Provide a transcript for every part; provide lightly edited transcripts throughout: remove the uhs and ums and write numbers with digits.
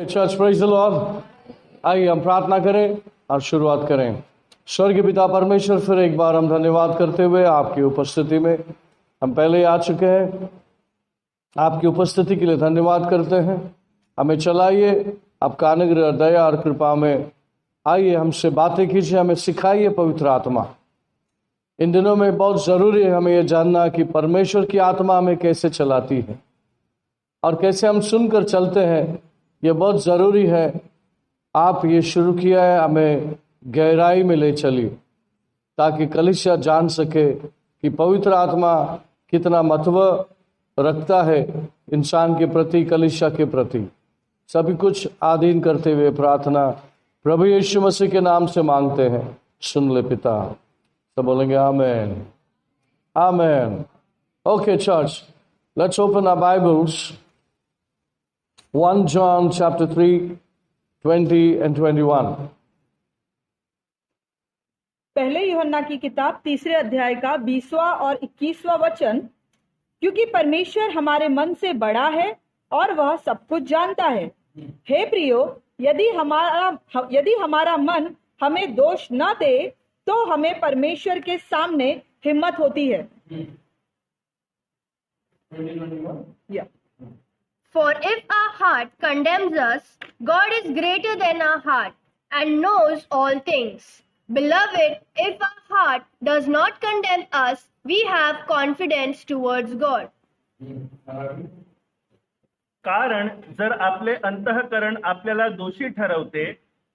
Church, praise the Lord. आइए हम प्रार्थना करें और शुरुआत करें। स्वर्गीय पिता परमेश्वर, फिर एक बार हम धन्यवाद करते हुए आपकी उपस्थिति में, हम पहले आ चुके हैं, आपकी उपस्थिति के लिए धन्यवाद करते हैं। हमें चलाइए आपका अनुग्रह, दया और कृपा में। आइए हमसे बातें कीजिए, हमें सिखाइए पवित्र आत्मा। इन दिनों में बहुत ज़रूरी है हमें यह जानना कि परमेश्वर की आत्मा हमें कैसे चलाती है और कैसे हम सुनकर चलते हैं। ये बहुत ज़रूरी है। आप ये शुरू किया है, हमें गहराई में ले चलिए ताकि कलीसिया जान सके कि पवित्र आत्मा कितना महत्व रखता है इंसान के प्रति, कलीसिया के प्रति। सभी कुछ आधीन करते हुए प्रार्थना प्रभु यीशु मसीह के नाम से मांगते हैं, सुन ले पिता। तो बोलेंगे amen, amen. Okay church, let's open our Bibles. 1 John chapter 3, 20 and 21. पहले यूहन्ना की किताब 3 अध्याय का 20वां और 21वां वचन। क्योंकि परमेश्वर हमारे मन से बड़ा है और वह सब कुछ जानता है। हे प्रियो, यदि हमारा मन हमें दोष न दे तो हमें परमेश्वर के सामने हिम्मत होती है। For if our heart condemns us, God is greater than our heart and knows all things. Beloved, if our heart does not condemn us, we have confidence towards God. कारण जर आपले अंतःकरण आपल्याला दोषी ठरवते,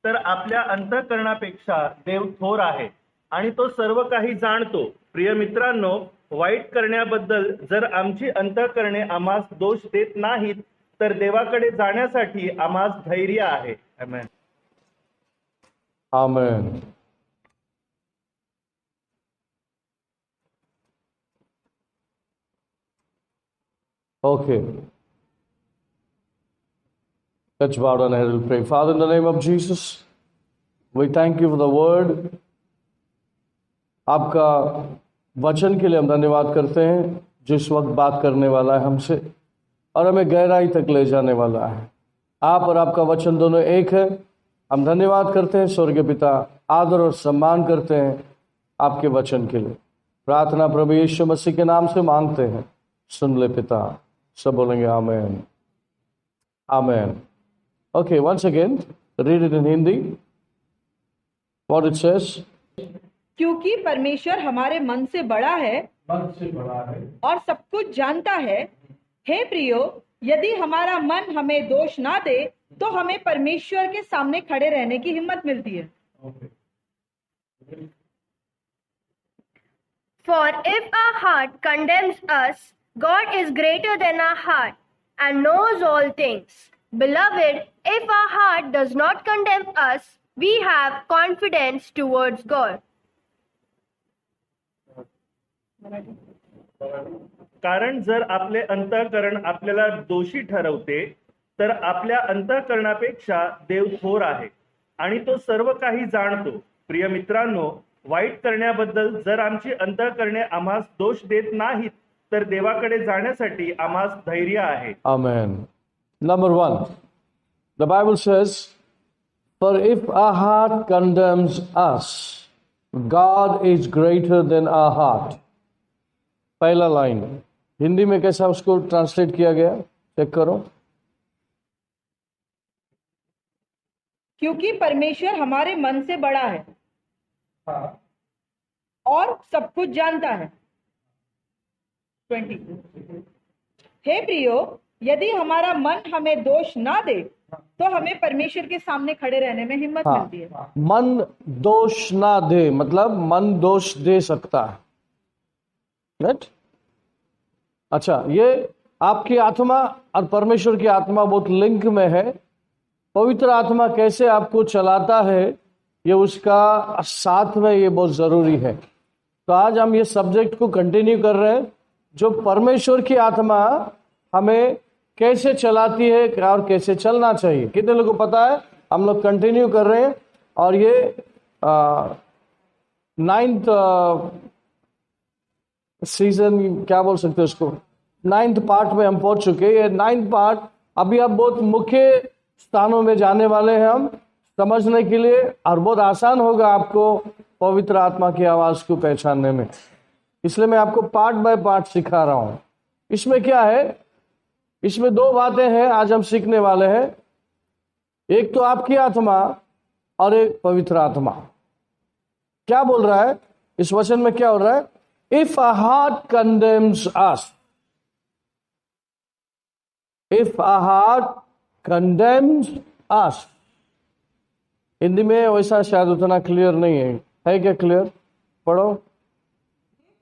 तर आपल्या अंतःकरणापेक्षा देव थोर आहे आणि तो सर्व काही जाणतो। प्रिय मित्रांनो, वाईट करण्याबद्दल जर आमची अंतःकरणे आम्हास दोष देत नाहीत, तर देवाकडे जाण्यासाठी आम्हास धैर्य आहे। आमेन, आमेन। Okay. Let's bow down and we'll pray. Father, in the name of Jesus, we thank you for the word. आपका वचन के लिए हम धन्यवाद करते हैं, जिस वक्त बात करने वाला है हमसे और हमें गहराई तक ले जाने वाला है। आप और आपका वचन दोनों एक है। हम धन्यवाद करते हैं स्वर्गीय पिता, आदर और सम्मान करते हैं आपके वचन के लिए। प्रार्थना प्रभु यीशु मसीह के नाम से मांगते हैं, सुन ले पिता। सब बोलेंगे amen, amen. Okay, once again, read it in Hindi. What it says. क्योंकि परमेश्वर हमारे मन से बड़ा है और सब कुछ जानता है। हे प्रियो, यदि हमारा मन हमें दोष ना दे तो हमें परमेश्वर के सामने खड़े रहने की हिम्मत मिलती है। For if our heart condemns us, God is greater than our heart and knows all things. Beloved, if our heart does not condemn us, we have confidence towards God. कारण जर आपले अंतःकरण आपल्याला दोषी ठरवते, तर आपल्या अंतःकरणापेक्षा देव थोर आहे आणि तो सर्व काही जाणतो। प्रिय मित्रांनो, वाईट करण्याबद्दल जर आमची अंतःकरणे आम्हास दोष देत नाहीत, तर देवाकडे जाण्यासाठी आम्हास धैर्य आहे। Amen. Number 1, the Bible says, for if our heart condemns us, God is greater than our heart. पहला लाइन हिंदी में कैसा उसको ट्रांसलेट किया गया, चेक करो। क्योंकि परमेश्वर हमारे मन से बड़ा है और सब कुछ जानता है। 20। हे प्रियो, यदि हमारा मन हमें दोष ना दे तो हमें परमेश्वर के सामने खड़े रहने में हिम्मत मिलती है। मन दोष ना दे मतलब मन दोष दे सकता है, राइट? अच्छा, ये आपकी आत्मा और परमेश्वर की आत्मा बहुत लिंक में है। पवित्र आत्मा कैसे आपको चलाता है, ये उसका साथ में ये बहुत जरूरी है। तो आज हम ये सब्जेक्ट को कंटिन्यू कर रहे हैं, जो परमेश्वर की आत्मा हमें कैसे चलाती है और कैसे चलना चाहिए। कितने लोगों को पता है? हम लोग कंटिन्यू कर रहे हैं और ये 9th सीजन, क्या बोल सकते हैं उसको, 9th पार्ट में हम पहुंच चुके हैं। ये 9th पार्ट अभी आप बहुत मुख्य स्थानों में जाने वाले हैं हम समझने के लिए, और बहुत आसान होगा आपको पवित्र आत्मा की आवाज को पहचानने में। इसलिए मैं आपको पार्ट बाय पार्ट सिखा रहा हूं। इसमें क्या है, इसमें दो बातें हैं आज हम सीखने वाले हैं। एक तो आपकी आत्मा और एक पवित्र आत्मा। क्या बोल रहा है इस वचन में, क्या हो रहा है? If a heart condemns us, if a heart condemns us. Hindi में वैसा शायद उतना क्लियर नहीं है क्या क्लियर? पढ़ो।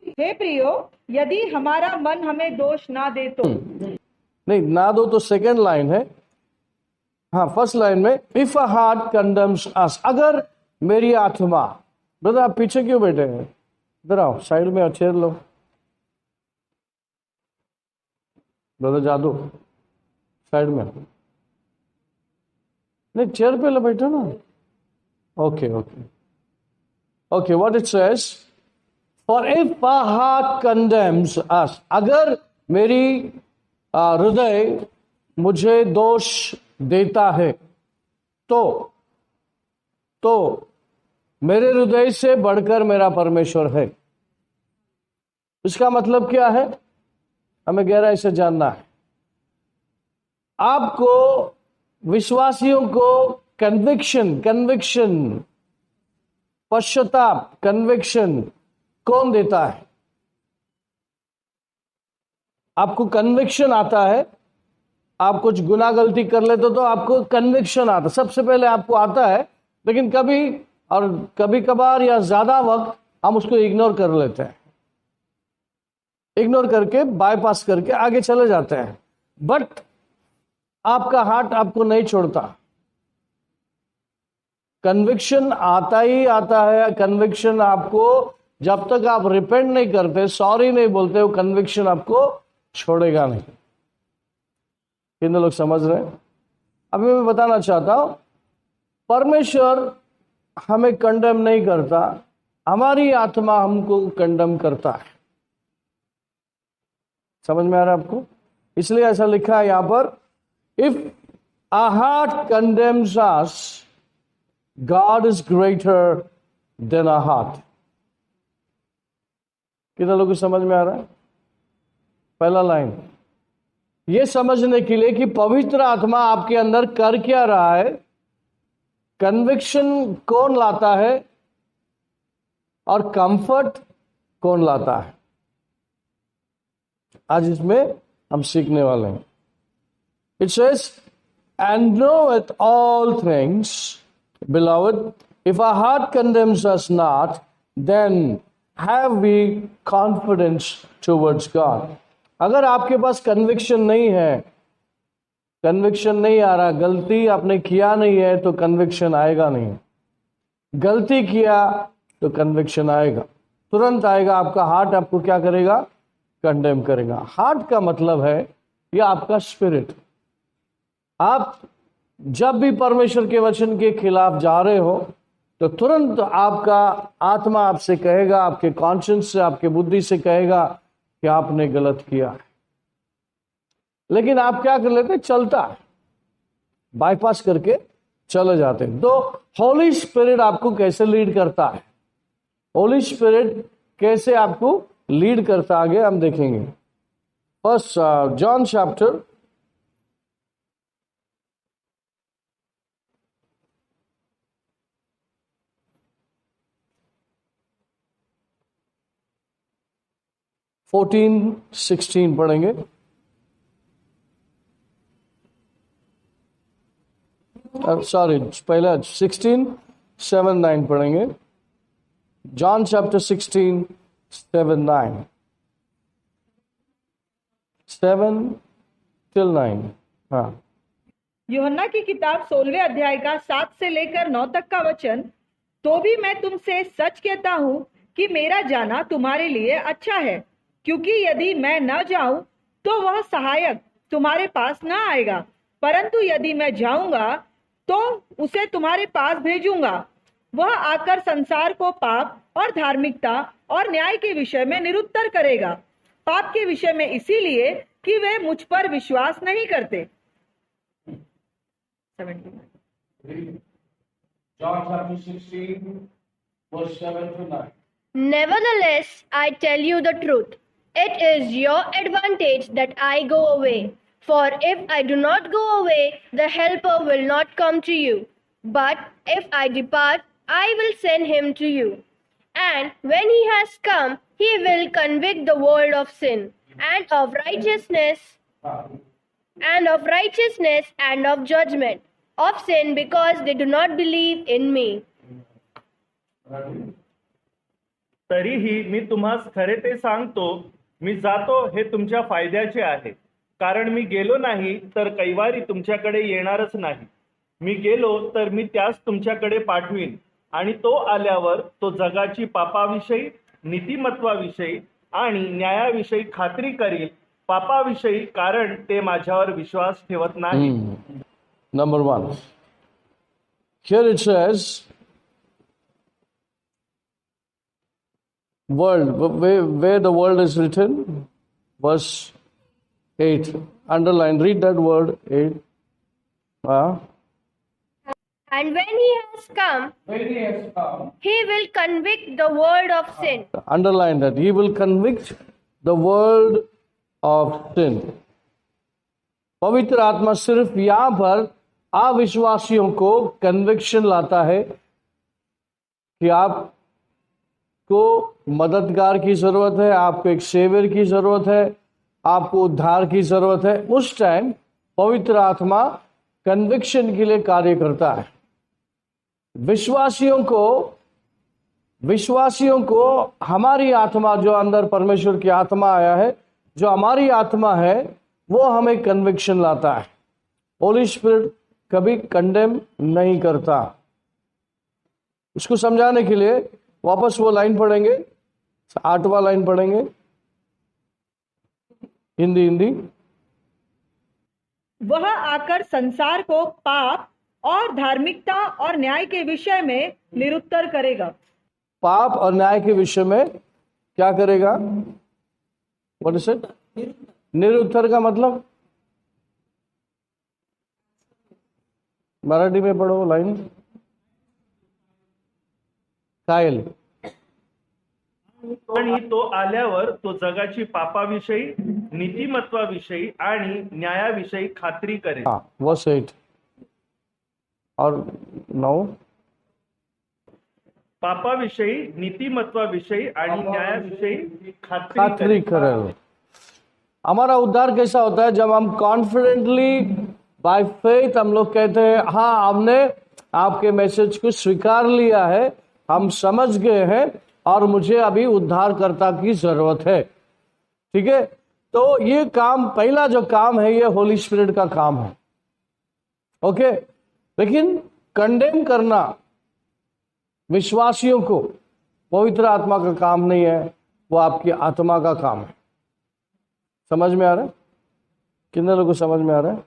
हे प्रियो, यदि हमारा मन हमें दोष ना दे तो। नहीं, ना दो तो सेकेंड लाइन है। हाँ, फर्स्ट लाइन में if a heart condemns us, अगर मेरी आत्मा। ब्रदर आप पीछे क्यों बैठे हैं? इधर आओ, साइड में आओ, चेयर लो। ब्रदर जादू साइड में, नहीं चेयर पे लो, बैठो ना। Okay okay okay, what it says, for if a heart condemns us, अगर मेरी हृदय मुझे दोष देता है तो मेरे हृदय से बढ़कर मेरा परमेश्वर है। इसका मतलब क्या है, हमें गहराई से जानना है। आपको विश्वासियों को कन्विक्शन पश्चाताप, कन्विक्शन कौन देता है? आपको कन्विक्शन आता है, आप कुछ गुनाह गलती कर लेते तो आपको कन्विक्शन आता, सबसे पहले आपको आता है। लेकिन कभी कभार या ज्यादा वक्त हम उसको इग्नोर कर लेते हैं, इग्नोर करके बाईपास करके आगे चले जाते हैं। बट आपका हार्ट आपको नहीं छोड़ता, कन्विक्शन आता ही आता है। कन्विक्शन आपको, जब तक आप रिपेंट नहीं करते, सॉरी नहीं बोलते, वो कन्विक्शन आपको छोड़ेगा नहीं। कितने लोग समझ रहे हैं? अभी मैं बताना चाहता हूं, परमेश्वर हमें कंडेम नहीं करता, हमारी आत्मा हमको कंडेम करता है। समझ में आ रहा है आपको? इसलिए ऐसा लिखा है यहां पर, if a heart condemns us, God is greater than a heart. कितने लोगों को समझ में आ रहा है? पहला लाइन ये समझने के लिए कि पवित्र आत्मा आपके अंदर कर क्या रहा है, कन्विक्शन कौन लाता है और कंफर्ट कौन लाता है, आज इसमें हम सीखने वाले हैं। It says, and know at all things beloved, if our heart condemns us not, then have we confidence towards God. अगर आपके पास कन्विक्शन नहीं है, कन्विक्शन नहीं आ रहा, गलती आपने किया नहीं है तो कन्विक्शन आएगा नहीं। गलती किया तो कन्विक्शन आएगा, तुरंत आएगा। आपका हार्ट आपको क्या करेगा? कंडेम करेगा। हार्ट का मतलब है यह आपका स्पिरिट। आप जब भी परमेश्वर के वचन के खिलाफ जा रहे हो तो तुरंत आपका आत्मा आपसे कहेगा, आपके कॉन्शियंस से, आपके बुद्धि से कहेगा कि आपने गलत किया है। लेकिन आप क्या कर लेते? चलता है, बाईपास करके चले जाते हैं। तो होली स्पिरिट आपको कैसे लीड करता है, होली स्पिरिट कैसे आपको लीड करता, आगे हम देखेंगे। फर्स्ट जॉन चैप्टर 14-16 पढ़ेंगे। सॉरी, पहला 16-7-9 पढ़ेंगे। John chapter 16-7-9, 7 till 9। हाँ, यूहन्ना की किताब 16वें अध्याय का 7 से लेकर 9 तक का वचन। तो भी मैं तुमसे सच कहता हूँ कि मेरा जाना तुम्हारे लिए अच्छा है, क्योंकि यदि मैं न जाऊं तो वह सहायक तुम्हारे पास न आएगा, परंतु यदि मैं जाऊंगा तो उसे तुम्हारे पास भेजूंगा। वह आकर संसार को पाप और धार्मिकता और न्याय के विषय में निरुत्तर करेगा। पाप के विषय में इसीलिए कि वे मुझ पर विश्वास नहीं करते। 17. John chapter 16, verse 7 to 9. Nevertheless, I tell you the truth. It is your advantage that I go away. For if I do not go away, the Helper will not come to you. But if I depart, I will send him to you. And when he has come, he will convict the world of sin and of righteousness and of judgment. Of sin because they do not believe in me. तरीही मी तुम्हास खरे ते सांगतो, मी जातो हे तुमच्या फायद्याचे आहे. कारण मी गेलो नाही तर कैवारी तुमच्याकडे येणारच नाही. मी गेलो तर मी त्यास तुमच्याकडे पाठवीन, आणि तो आल्यावर तो जगाची पापाविषयी, नीतिमत्वाविषयी आणि न्यायाविषयी खात्री करील. पापाविषयी कारण ते माझ्यावर विश्वास ठेवत नाही. Number 1. Here it says, world, where the world is written, verse 8. Underline, read that word, 8. And when he has come, he will convict the world of sin. Underline that. He will convict the world of sin. पवित्र आत्मा सिर्फ यहाँ पर अविश्वासियों को conviction लाता है कि आपको मददगार की जरूरत है, आपको एक सेवियर की जरूरत है, आपको उद्धार की जरूरत है. उस टाइम पवित्र आत्मा कन्विक्शन के लिए कार्य करता है. विश्वासियों को हमारी आत्मा, जो अंदर परमेश्वर की आत्मा आया है, जो हमारी आत्मा है, वो हमें कन्विक्शन लाता है. होली स्पिरिट कभी कंडेम नहीं करता. इसको समझाने के लिए वापस वो लाइन पढ़ेंगे, 8वां लाइन पढ़ेंगे, हिंदी. वह आकर संसार को पाप और धार्मिकता और न्याय के विषय में निरुत्तर करेगा. पाप और न्याय के विषय में क्या करेगा? What is it? निरुत्तर का मतलब मराठी में पढ़ो लाइन. कायल. आणि तो आल्यावर तो जगाची पापाविषयी, नीतिमत्वाविषयी आणि न्यायाविषयी खात्री करेल. वर्स 8 और 9. पापाविषयी, नीतिमत्वाविषयी आणि न्यायाविषयी खात्री करेल. हमारा उद्धार कैसा होता है? जब हम कॉन्फिडेंटली बाय फेथ हम लोग कहते हैं, हाँ, हमने आपके मैसेज को स्वीकार लिया है, हम समझ गए हैं और मुझे अभी उद्धारकर्ता की जरूरत है. ठीक है, तो ये काम, पहला जो काम है, ये होली स्पिरिट का काम है. ओके. लेकिन कंडेम करना विश्वासियों को पवित्र आत्मा का काम नहीं है, वो आपकी आत्मा का काम है. समझ में आ रहा है? कितने लोगों को समझ में आ रहा है?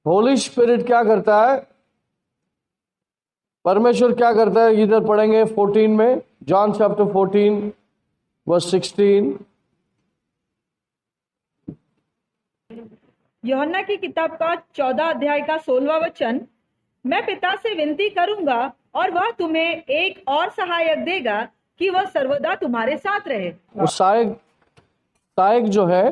होली स्पिरिट क्या करता है? परमेश्वर क्या करता है? इधर पढ़ेंगे 14 में, जॉन चैप्टर 14 वर्स 16. यूहन्ना की किताब का 14 अध्याय का 16वां वचन, मैं पिता से विनती करूंगा और वह तुम्हें एक और सहायक देगा कि वह सर्वदा तुम्हारे साथ रहे. वो सहायक जो है,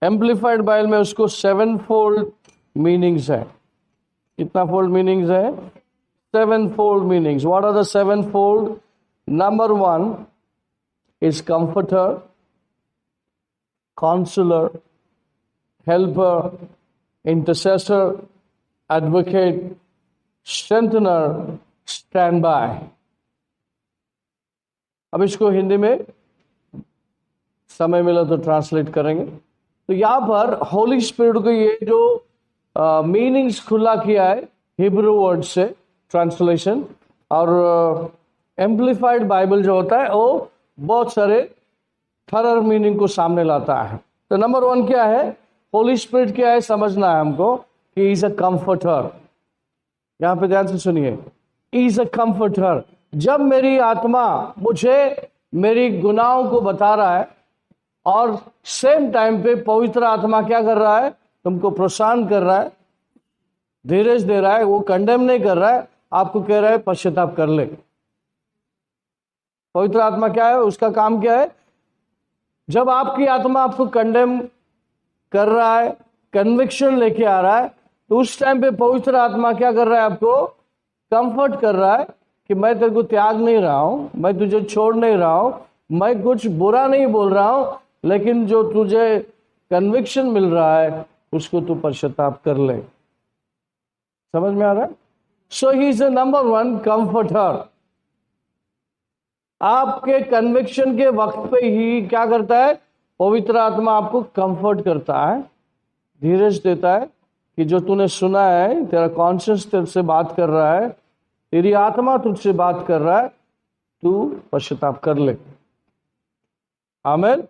एम्पलीफाइड बाइबल में उसको 7 फोल्ड मीनिंग्स है. कितना फोल्ड मीनिंग्स है? 7 fold meanings. What are the 7 fold? Number 1 is comforter, counselor, helper, intercessor, advocate, strengthener, standby. अब इसको हिंदी में समय मिला तो ट्रांसलेट करेंगे. तो यहाँ पर होली स्पिरिट को ये जो मीनिंग्स खुला किया है हिब्रू वर्ड से ट्रांसलेशन, और एम्पलीफाइड बाइबल जो होता है वो बहुत सारे थरर मीनिंग को सामने लाता है. तो नंबर 1 क्या है? होली स्पिरिट क्या है समझना है हमको कि इज अ कंफर्टर. यहाँ पे ध्यान से सुनिए, इज अ कंफर्टर. जब मेरी आत्मा मुझे मेरी गुनाहों को बता रहा है और सेम टाइम पे पवित्र आत्मा क्या कर रहा है? तुमको प्रोत्साहन कर रहा है, धीरज दे रहा है, वो कंडेम नहीं कर रहा है, आपको कह रहा है पश्चाताप कर ले। पवित्र आत्मा क्या है, उसका काम क्या है? जब आपकी आत्मा आपको कंडेम कर रहा है, कन्विक्शन लेके आ रहा है, तो उस टाइम पे पवित्र आत्मा क्या कर रहा है? आपको कंफर्ट कर रहा है कि मैं तेरे को त्याग नहीं रहा हूं, मैं तुझे छोड़ नहीं रहा हूं, मैं कुछ बुरा नहीं बोल रहा हूं, लेकिन जो तुझे कन्विक्शन मिल रहा है उसको तू पश्चाताप कर ले। समझ में आ रहा है? So he is the number 1 comforter. आपके कन्विक्शन के वक्त पे ही क्या करता है? पवित्र आत्मा आपको कंफर्ट करता है, धीरज देता है कि जो तूने सुना है, तेरा कॉन्शियस तुझसे बात कर रहा है, तेरी आत्मा तुझसे बात कर रहा है, तू पश्चाताप कर ले। आमीन।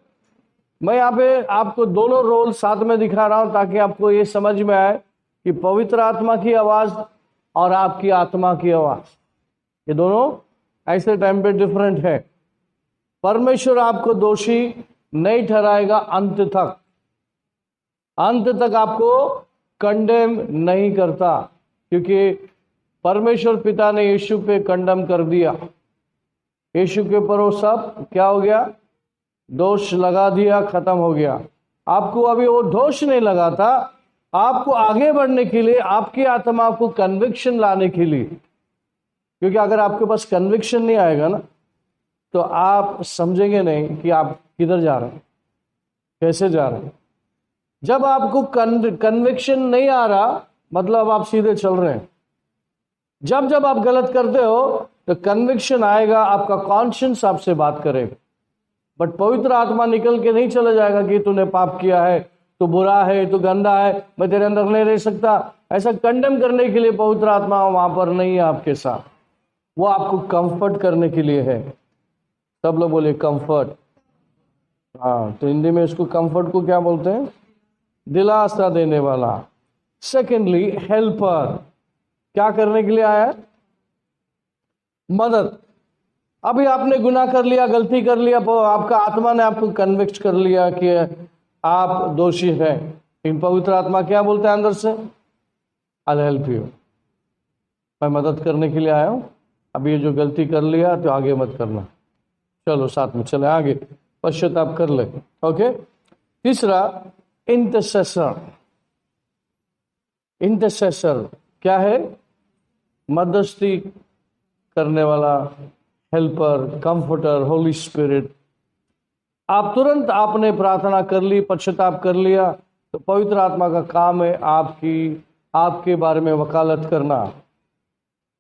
मैं यहाँ पे आपको दोनों रोल साथ में दिखा रहा हूं ताकि आपको ये समझ में आए कि पवित्र आत्मा की आवाज और आपकी आत्मा की आवाज, ये दोनों ऐसे टाइम पे डिफरेंट है। परमेश्वर आपको दोषी नहीं ठहराएगा अंत तक, अंत तक आपको कंडेम नहीं करता, क्योंकि परमेश्वर पिता ने यीशु पे कंडेम कर दिया। यीशु के ऊपर वो सब क्या हो गया? दोष लगा दिया, खत्म हो गया। आपको अभी वो दोष नहीं लगा था, आपको आगे बढ़ने के लिए, आपकी आत्मा को कन्विक्शन लाने के लिए, क्योंकि अगर आपके पास कन्विक्शन नहीं आएगा ना, तो आप समझेंगे नहीं कि आप किधर जा रहे हैं, कैसे जा रहे हैं। जब आपको कन्विक्शन नहीं आ रहा, मतलब आप सीधे चल रहे हैं। जब जब आप गलत करते हो तो कन्विक्शन आएगा, आपका कॉन्शियंस आपसे बात करेगा। बट पवित्र आत्मा निकल के नहीं चला जाएगा कि तूने पाप किया है, तू बुरा है, तू गंदा है, मैं तेरे अंदर नहीं रह सकता। ऐसा कंडेम करने के लिए पवित्र आत्मा वहां पर नहीं है आपके साथ, वो आपको कंफर्ट करने के लिए है। सब लोग बोले कंफर्ट। हाँ, तो हिंदी में इसको कंफर्ट को क्या बोलते हैं? दिलासा देने वाला। सेकेंडली हेल्पर, क्या करने के लिए आया? मदद। अभी आपने गुनाह कर लिया, गलती कर लिया, आपका आत्मा ने आपको कन्विक्ट कर लिया कि आप दोषी हैं। लेकिन पवित्र आत्मा क्या बोलता है अंदर से? आई हेल्प यू, मैं मदद करने के लिए आया हूं। अब ये जो गलती कर लिया तो आगे मत करना, चलो साथ में चले आगे, पश्चाताप कर ले। ओके। तीसरा इंटरसेसर। इंटरसेसर क्या है? मध्यस्थी करने वाला, हेल्पर, कंफर्टर, होली स्पिरिट। आप तुरंत आपने प्रार्थना कर ली, पश्चाताप कर लिया, तो पवित्र आत्मा का काम है आपके बारे में वकालत करना।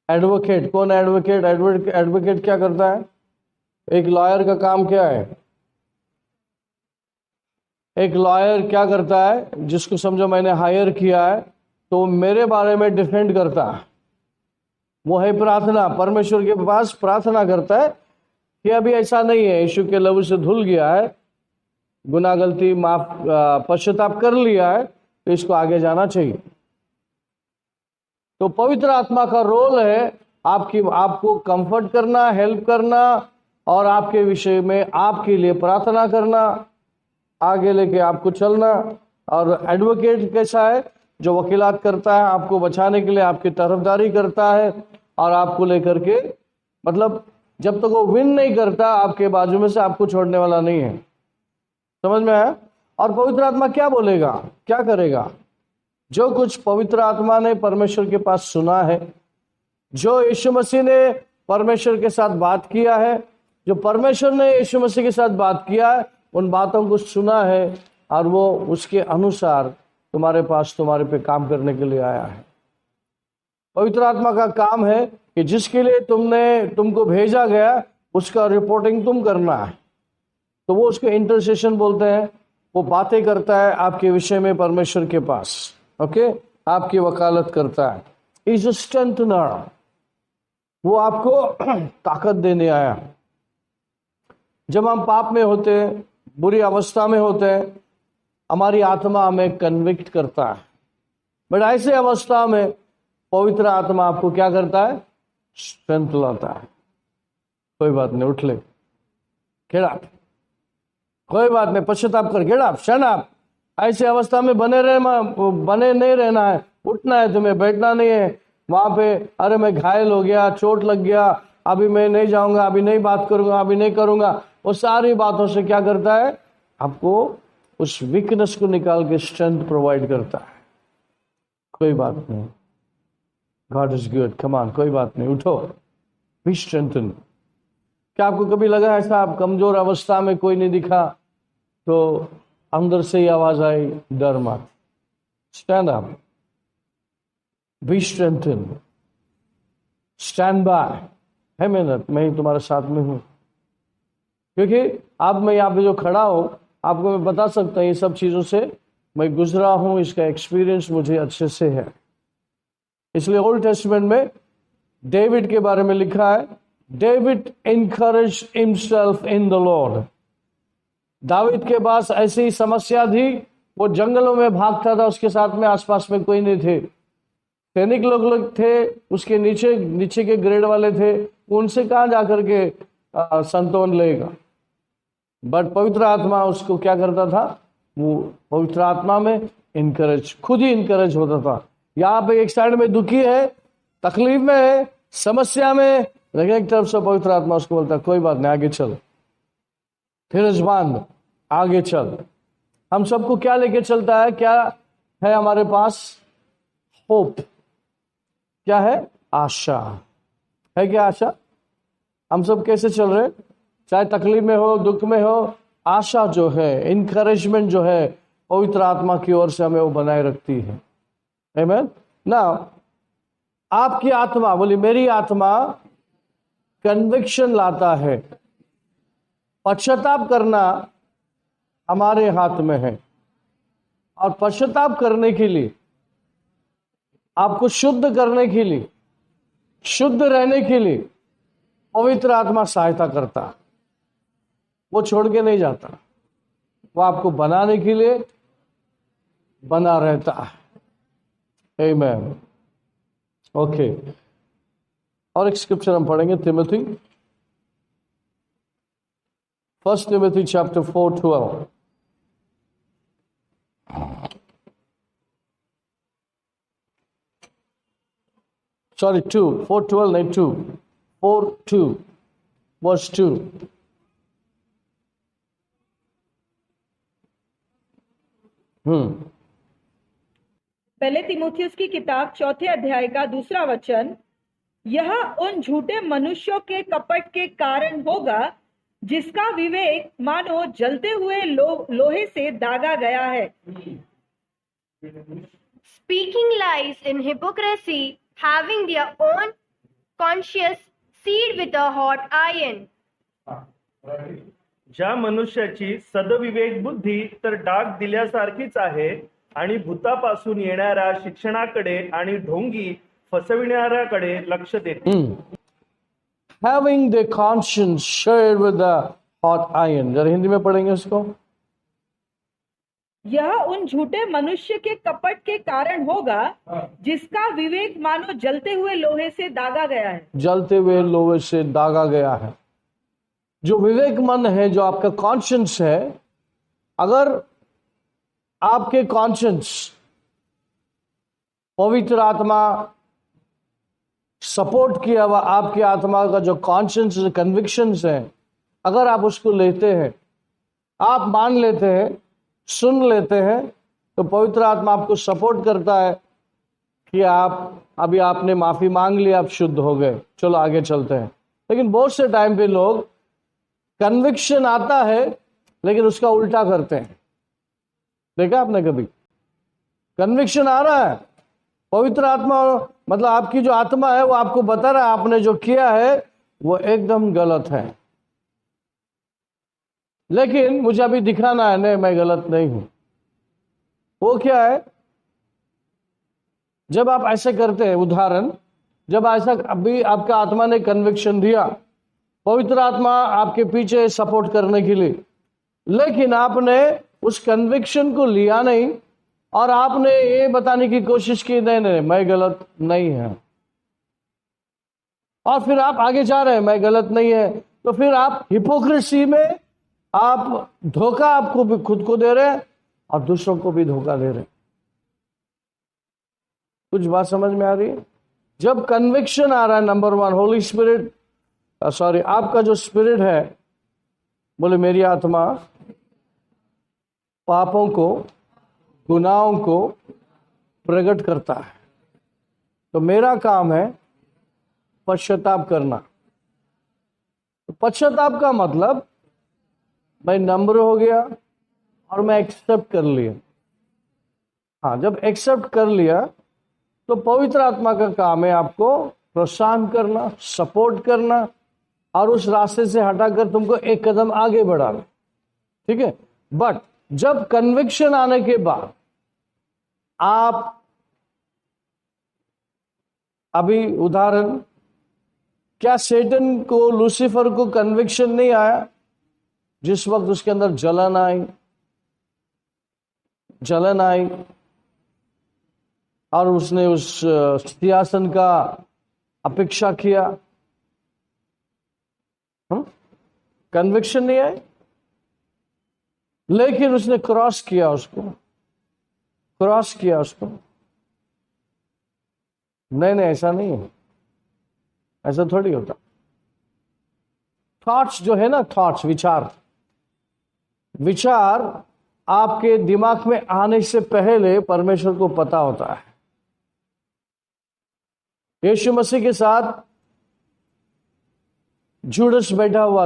एडवोकेट। कौन एडवोकेट? एडवोकेट क्या करता है? एक लॉयर का काम क्या है? एक लॉयर क्या करता है? जिसको समझो मैंने हायर किया है, तो मेरे बारे में डिफेंड करता है, वो है प्रार्थना। परमेश्वर के पास प्रार्थना करता है कि अभी ऐसा नहीं है, यीशु के लहू से धुल गया है, गुनाह गलती माफ, पश्चाताप कर लिया है, तो इसको आगे जाना चाहिए। तो पवित्र आत्मा का रोल है आपको कंफर्ट करना, हेल्प करना, और आपके विषय में आपके लिए प्रार्थना करना, आगे लेके आपको चलना। और एडवोकेट कैसा है? जो वकीलात करता है, आपको बचाने के लिए आपकी तरफदारी करता है, और आपको लेकर के, मतलब जब तक वो विन नहीं करता आपके बाजू में से, आपको छोड़ने वाला नहीं है। समझ में आया? और पवित्र आत्मा क्या बोलेगा, क्या करेगा? जो कुछ पवित्र आत्मा ने परमेश्वर के पास सुना है, जो यीशु मसीह ने परमेश्वर के साथ बात किया है, जो परमेश्वर ने यीशु मसीह के साथ बात किया है, उन बातों को सुना है, और वो उसके अनुसार तुम्हारे पास, तुम्हारे पे काम करने के लिए आया है। पवित्र आत्मा का काम है कि जिसके लिए तुमको भेजा गया, उसका रिपोर्टिंग तुम करना है। तो वो उसको इंटरसेशन बोलते हैं। वो बातें करता है आपके विषय में परमेश्वर के पास। ओके, आपकी वकालत करता है। इज स्ट्रेंथनर, वो आपको ताकत देने आया। जब हम पाप में होते हैं, बुरी अवस्था में होते हैं, हमारी आत्मा हमें कन्विक्ट करता है, बट ऐसे अवस्था में पवित्र आत्मा आपको क्या करता है? स्ट्रेंथ लाता है। कोई बात नहीं, उठ ले, गेट अप, कोई बात नहीं, पश्चाताप कर, गेट अप, शट अप। ऐसे अवस्था में बने नहीं रहना है, उठना है तुम्हें, बैठना नहीं है वहां पे। अरे मैं घायल हो गया, चोट लग गया, अभी मैं नहीं जाऊंगा, अभी नहीं बात करूंगा, अभी नहीं करूंगा। वो सारी बातों से क्या करता है? आपको उस वीकनेस को निकाल के स्ट्रेंथ प्रोवाइड करता है। कोई बात नहीं, God is good, come on, कोई बात नहीं, उठो, बी स्ट्रेंथन। क्या आपको कभी लगा ऐसा आप कमजोर अवस्था में कोई नहीं दिखा तो अंदर से ही आवाज आई, डर मत, stand up, be strengthen, stand by, है मेहनत, मैं ही तुम्हारे साथ में हूं। क्योंकि अब मैं यहाँ पे जो खड़ा हूं, आपको मैं बता सकता हूं ये सब चीजों से मैं गुजरा हूं, इसका एक्सपीरियंस मुझे अच्छे से है। इसलिए ओल्ड टेस्टमेंट में डेविड के बारे में लिखा है, David encourage himself in the Lord. दाऊद के पास ऐसी ही समस्या थी, वो जंगलों में भागता था, उसके साथ में आसपास में कोई नहीं थे, सैनिक लोग थे, उसके नीचे के ग्रेड वाले थे, उनसे कहाँ जाकर के संतोन लेगा। बट पवित्र आत्मा उसको क्या करता था? वो पवित्र आत्मा में इनकरेज, खुद ही इनकरेज होता था। यहाँ पे एक साइड में दुखी है, तकलीफ में है, समस्या में, लेकिन एक तरफ से पवित्र आत्मा उसको बोलता कोई बात नहीं, आगे चल, धीरज बांध, आगे चल। हम सबको क्या लेके चलता है? क्या है हमारे पास? होप। क्या है? आशा है। क्या आशा? हम सब कैसे चल रहे, चाहे तकलीफ में हो, दुख में हो, आशा जो है, इनकरेजमेंट जो है, पवित्र आत्मा की ओर से हमें वो बनाए रखती है। आमीन। नाउ आपकी आत्मा, बोली मेरी आत्मा कन्विक्शन लाता है। पश्चाताप करना हमारे हाथ में है, और पश्चाताप करने के लिए, आपको शुद्ध करने के लिए, शुद्ध रहने के लिए पवित्र आत्मा सहायता करता। वो छोड़ के नहीं जाता, वो आपको बनाने के लिए बना रहता है। आमीन। ओके, और एक स्क्रिप्चर हम पढ़ेंगे, तिमोथी, 1 Timothy chapter 4:12। Sorry, 2, 4:12 नहीं 2, 4:2, verse 2। पहले तीमुथियुस की किताब 4 अध्याय का 2 वचन, यह उन झूठे मनुष्यों के कपट के कारण होगा जिसका विवेक मानो जलते हुए लोहे से दागा गया है। Speaking lies in hypocrisy, having their own conscience seared with a hot iron. ज्या मनुष्याची सदविवेक बुद्धी तर डाग दिल्यासारखीच आहे, आणि भूतापासून येणाऱ्या शिक्षणाकडे आणि ढोंगी फसविणाऱ्याकडे लक्ष देते। Having the conscience shared with the hot iron। जरा हिंदी में पढ़ेंगे उसको। यह उन झूठे मनुष्य के कपट के कारण होगा जिसका विवेक मानो जलते हुए लोहे से दागा गया है। जलते हुए लोहे से दागा गया है। जो विवेकमंद है, जो आपका कॉन्शियंस है, अगर आपके कॉन्शियंस पवित्र आत्मा सपोर्ट किया हुआ, आपकी आत्मा का जो कॉन्शियंस कन्विक्शंस है, अगर आप उसको लेते हैं, आप मान लेते हैं, सुन लेते हैं, तो पवित्र आत्मा आपको सपोर्ट करता है कि आप अभी आपने माफी मांग ली, आप शुद्ध हो गए, चलो आगे चलते हैं। लेकिन बहुत से टाइम पे लोग कन्विक्शन आता है लेकिन उसका उल्टा करते हैं। देखा आपने कभी? कन्विक्शन आ रहा है, पवित्र आत्मा मतलब आपकी जो आत्मा है वो आपको बता रहा है आपने जो किया है वो एकदम गलत है, लेकिन मुझे अभी दिखाना है नहीं मैं गलत नहीं हूं। वो क्या है? जब आप ऐसे करते हैं, उदाहरण, जब ऐसा अभी आपका आत्मा ने कन्विक्शन दिया, पवित्र आत्मा आपके पीछे सपोर्ट करने के लिए, लेकिन आपने उस कन्विक्शन को लिया नहीं और आपने ये बताने की कोशिश की नहीं नहीं मैं गलत नहीं है, और फिर आप आगे जा रहे हैं मैं गलत नहीं है, तो फिर आप हिपोक्रेसी में आप धोखा आपको भी खुद को दे रहे हैं और दूसरों को भी धोखा दे रहे हैं। कुछ बात समझ में आ रही है? जब कन्विक्शन आ रहा है, number one, Holi spirit, sorry, आपका जो स्पिरिट है, बोले मेरी आत्मा पापों को, गुनाहों को प्रकट करता है, तो मेरा काम है पश्चाताप करना। तो पश्चाताप का मतलब मैं नम्र हो गया और मैं एक्सेप्ट कर लिया। हाँ, जब एक्सेप्ट कर लिया तो पवित्र आत्मा का काम है आपको प्रोत्साहन करना, सपोर्ट करना और उस रास्ते से हटाकर तुमको एक कदम आगे बढ़ाना। ठीक है, बट जब कन्विक्शन आने के बाद आप, अभी उदाहरण, क्या सेटन को, लूसीफर को कन्विक्शन नहीं आया जिस वक्त उसके अंदर जलन आई और उसने उस सिंहासन का अपेक्षा किया? कन्विक्शन नहीं आई, लेकिन उसने क्रॉस किया उसको। नहीं, ऐसा नहीं है, ऐसा थोड़ी होता। थॉट्स जो है ना, थॉट्स, विचार आपके दिमाग में आने से पहले परमेश्वर को पता होता है। यीशु मसीह के साथ जूडस बैठा हुआ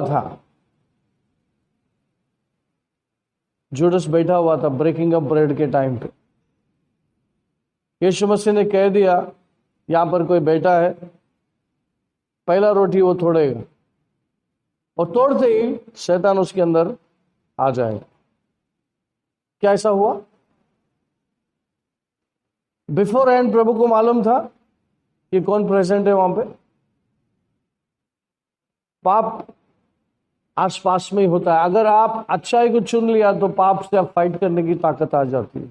था ब्रेकिंग अप ब्रेड के टाइम पे। यीशु मसीह ने कह दिया, यहां पर कोई बैठा है, पहला रोटी वो तोड़ेगा, और तोड़ते ही शैतान उसके अंदर आ जाएगा। क्या ऐसा हुआ? बिफोर एंड प्रभु को मालूम था कि कौन प्रेजेंट है वहां पे। पाप आसपास में ही होता है। अगर आप अच्छाई को चुन लिया तो पाप से आप फाइट करने की ताकत आ जाती है,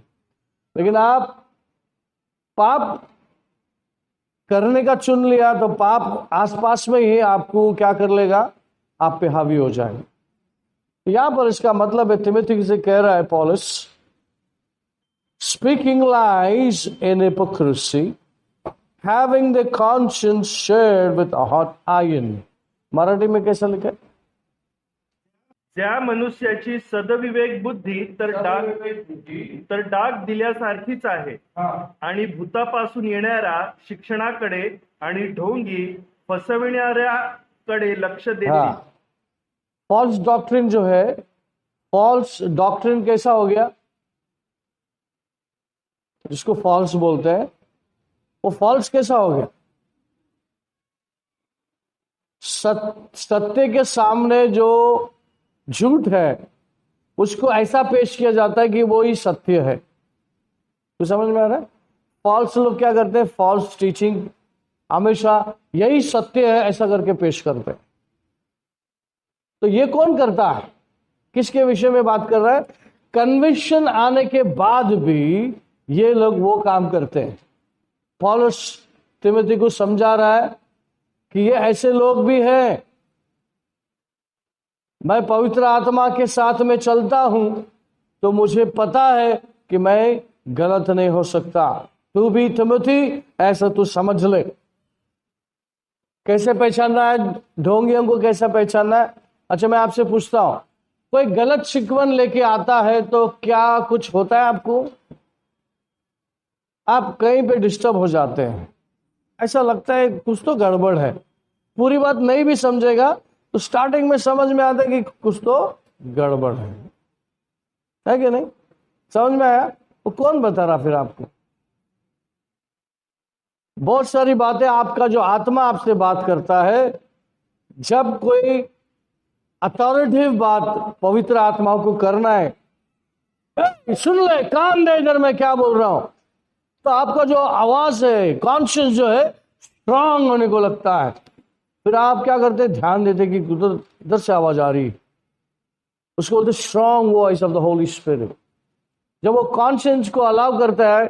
लेकिन आप पाप करने का चुन लिया तो पाप आसपास में ही आपको क्या कर लेगा, आप पे हावी हो जाएगा। यहां पर इसका मतलब है, तिमोथी से कह रहा है Paulus, speaking lies in hypocrisy, having the conscience seared with a hot iron. Marathi में कैसा लिखा है? ज्या मनुष्याची सदविवेक बुद्धी तर डाग दिल्यासारखीच आहे, आणि भूतापासून येणाऱ्या शिक्षणाकडे आणि ढोंगी फसविणाऱ्याकडे लक्ष देणे। फॉल्स डॉक्ट्रिन जो है, फॉल्स डॉक्ट्रिन कैसा हो गया, जिसको फॉल्स बोलते हैं, वो फॉल्स कैसा हो गया? सत्य के सामने जो झूठ है उसको ऐसा पेश किया जाता है कि वो ही सत्य है। तो समझ में आ रहा है? फॉल्स लोग क्या करते हैं, फॉल्स टीचिंग हमेशा यही सत्य है ऐसा करके पेश करते हैं। तो ये कौन करता है, किसके विषय में बात कर रहा है? कन्विक्शन आने के बाद भी ये लोग वो काम करते हैं। पौलुस तिमोथी को समझा रहा है कि ये ऐसे लोग भी हैं। मैं पवित्र आत्मा के साथ में चलता हूं तो मुझे पता है कि मैं गलत नहीं हो सकता। तू भी तिमोथी ऐसा तू समझ ले। कैसे पहचानना है ढोंगियों को, कैसा पहचानना है? अच्छा, मैं आपसे पूछता हूं, कोई गलत शिकवन लेके आता है तो क्या कुछ होता है आपको? आप कहीं पे डिस्टर्ब हो जाते हैं, ऐसा लगता है कुछ तो गड़बड़ है। पूरी बात नहीं भी समझेगा तो स्टार्टिंग में समझ में आता है कि कुछ तो गड़बड़ है कि नहीं? समझ में आया? वो कौन बता रहा फिर आपको? बहुत सारी बातें आपका जो आत्मा आपसे बात करता है। जब कोई अथॉरिटेटिव बात पवित्र आत्माओं को करना है, सुन ले, कान दे इधर मैं क्या बोल रहा हूं, तो आपका जो आवाज है, कॉन्शियस जो है, स्ट्रांग होने को लगता है। फिर आप क्या करते हैं, ध्यान देते कि उधर से आवाज आ रही, उसको बोलते strong voice of the Holy spirit. जब वो कॉन्शियस को अलाउ करता है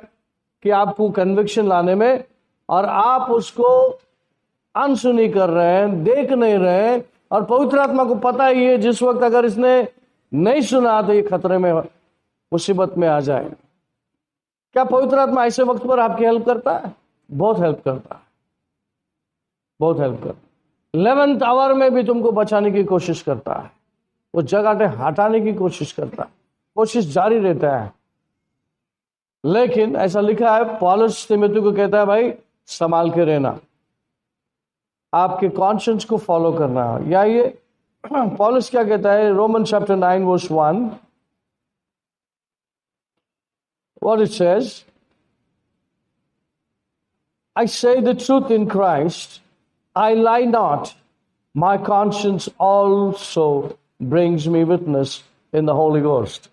कि आपको कन्विक्शन लाने में, और आप उसको अनसुनी कर रहे हैं, देख नहीं रहे हैं, और पवित्र आत्मा को पता ही है जिस वक्त अगर इसने नहीं सुना तो ये खतरे में, मुसीबत में आ जाए। क्या पवित्र आत्मा ऐसे वक्त पर आपकी हेल्प करता है? बहुत हेल्प करता है, बहुत हेल्प करता है। 11th आवर में भी तुमको बचाने की कोशिश करता है, वो जगह से हटाने की कोशिश करता है, कोशिश जारी रहता है। लेकिन ऐसा लिखा है, पौलुस तिमुथियुस को कहता है, भाई संभाल के रहना, आपके कॉन्शियंस को फॉलो करना। या ये पौलुस क्या कहता है, Roman chapter 9 verse 1, what it says, I say the truth in Christ, I lie not, my conscience also brings me witness in the Holy Ghost.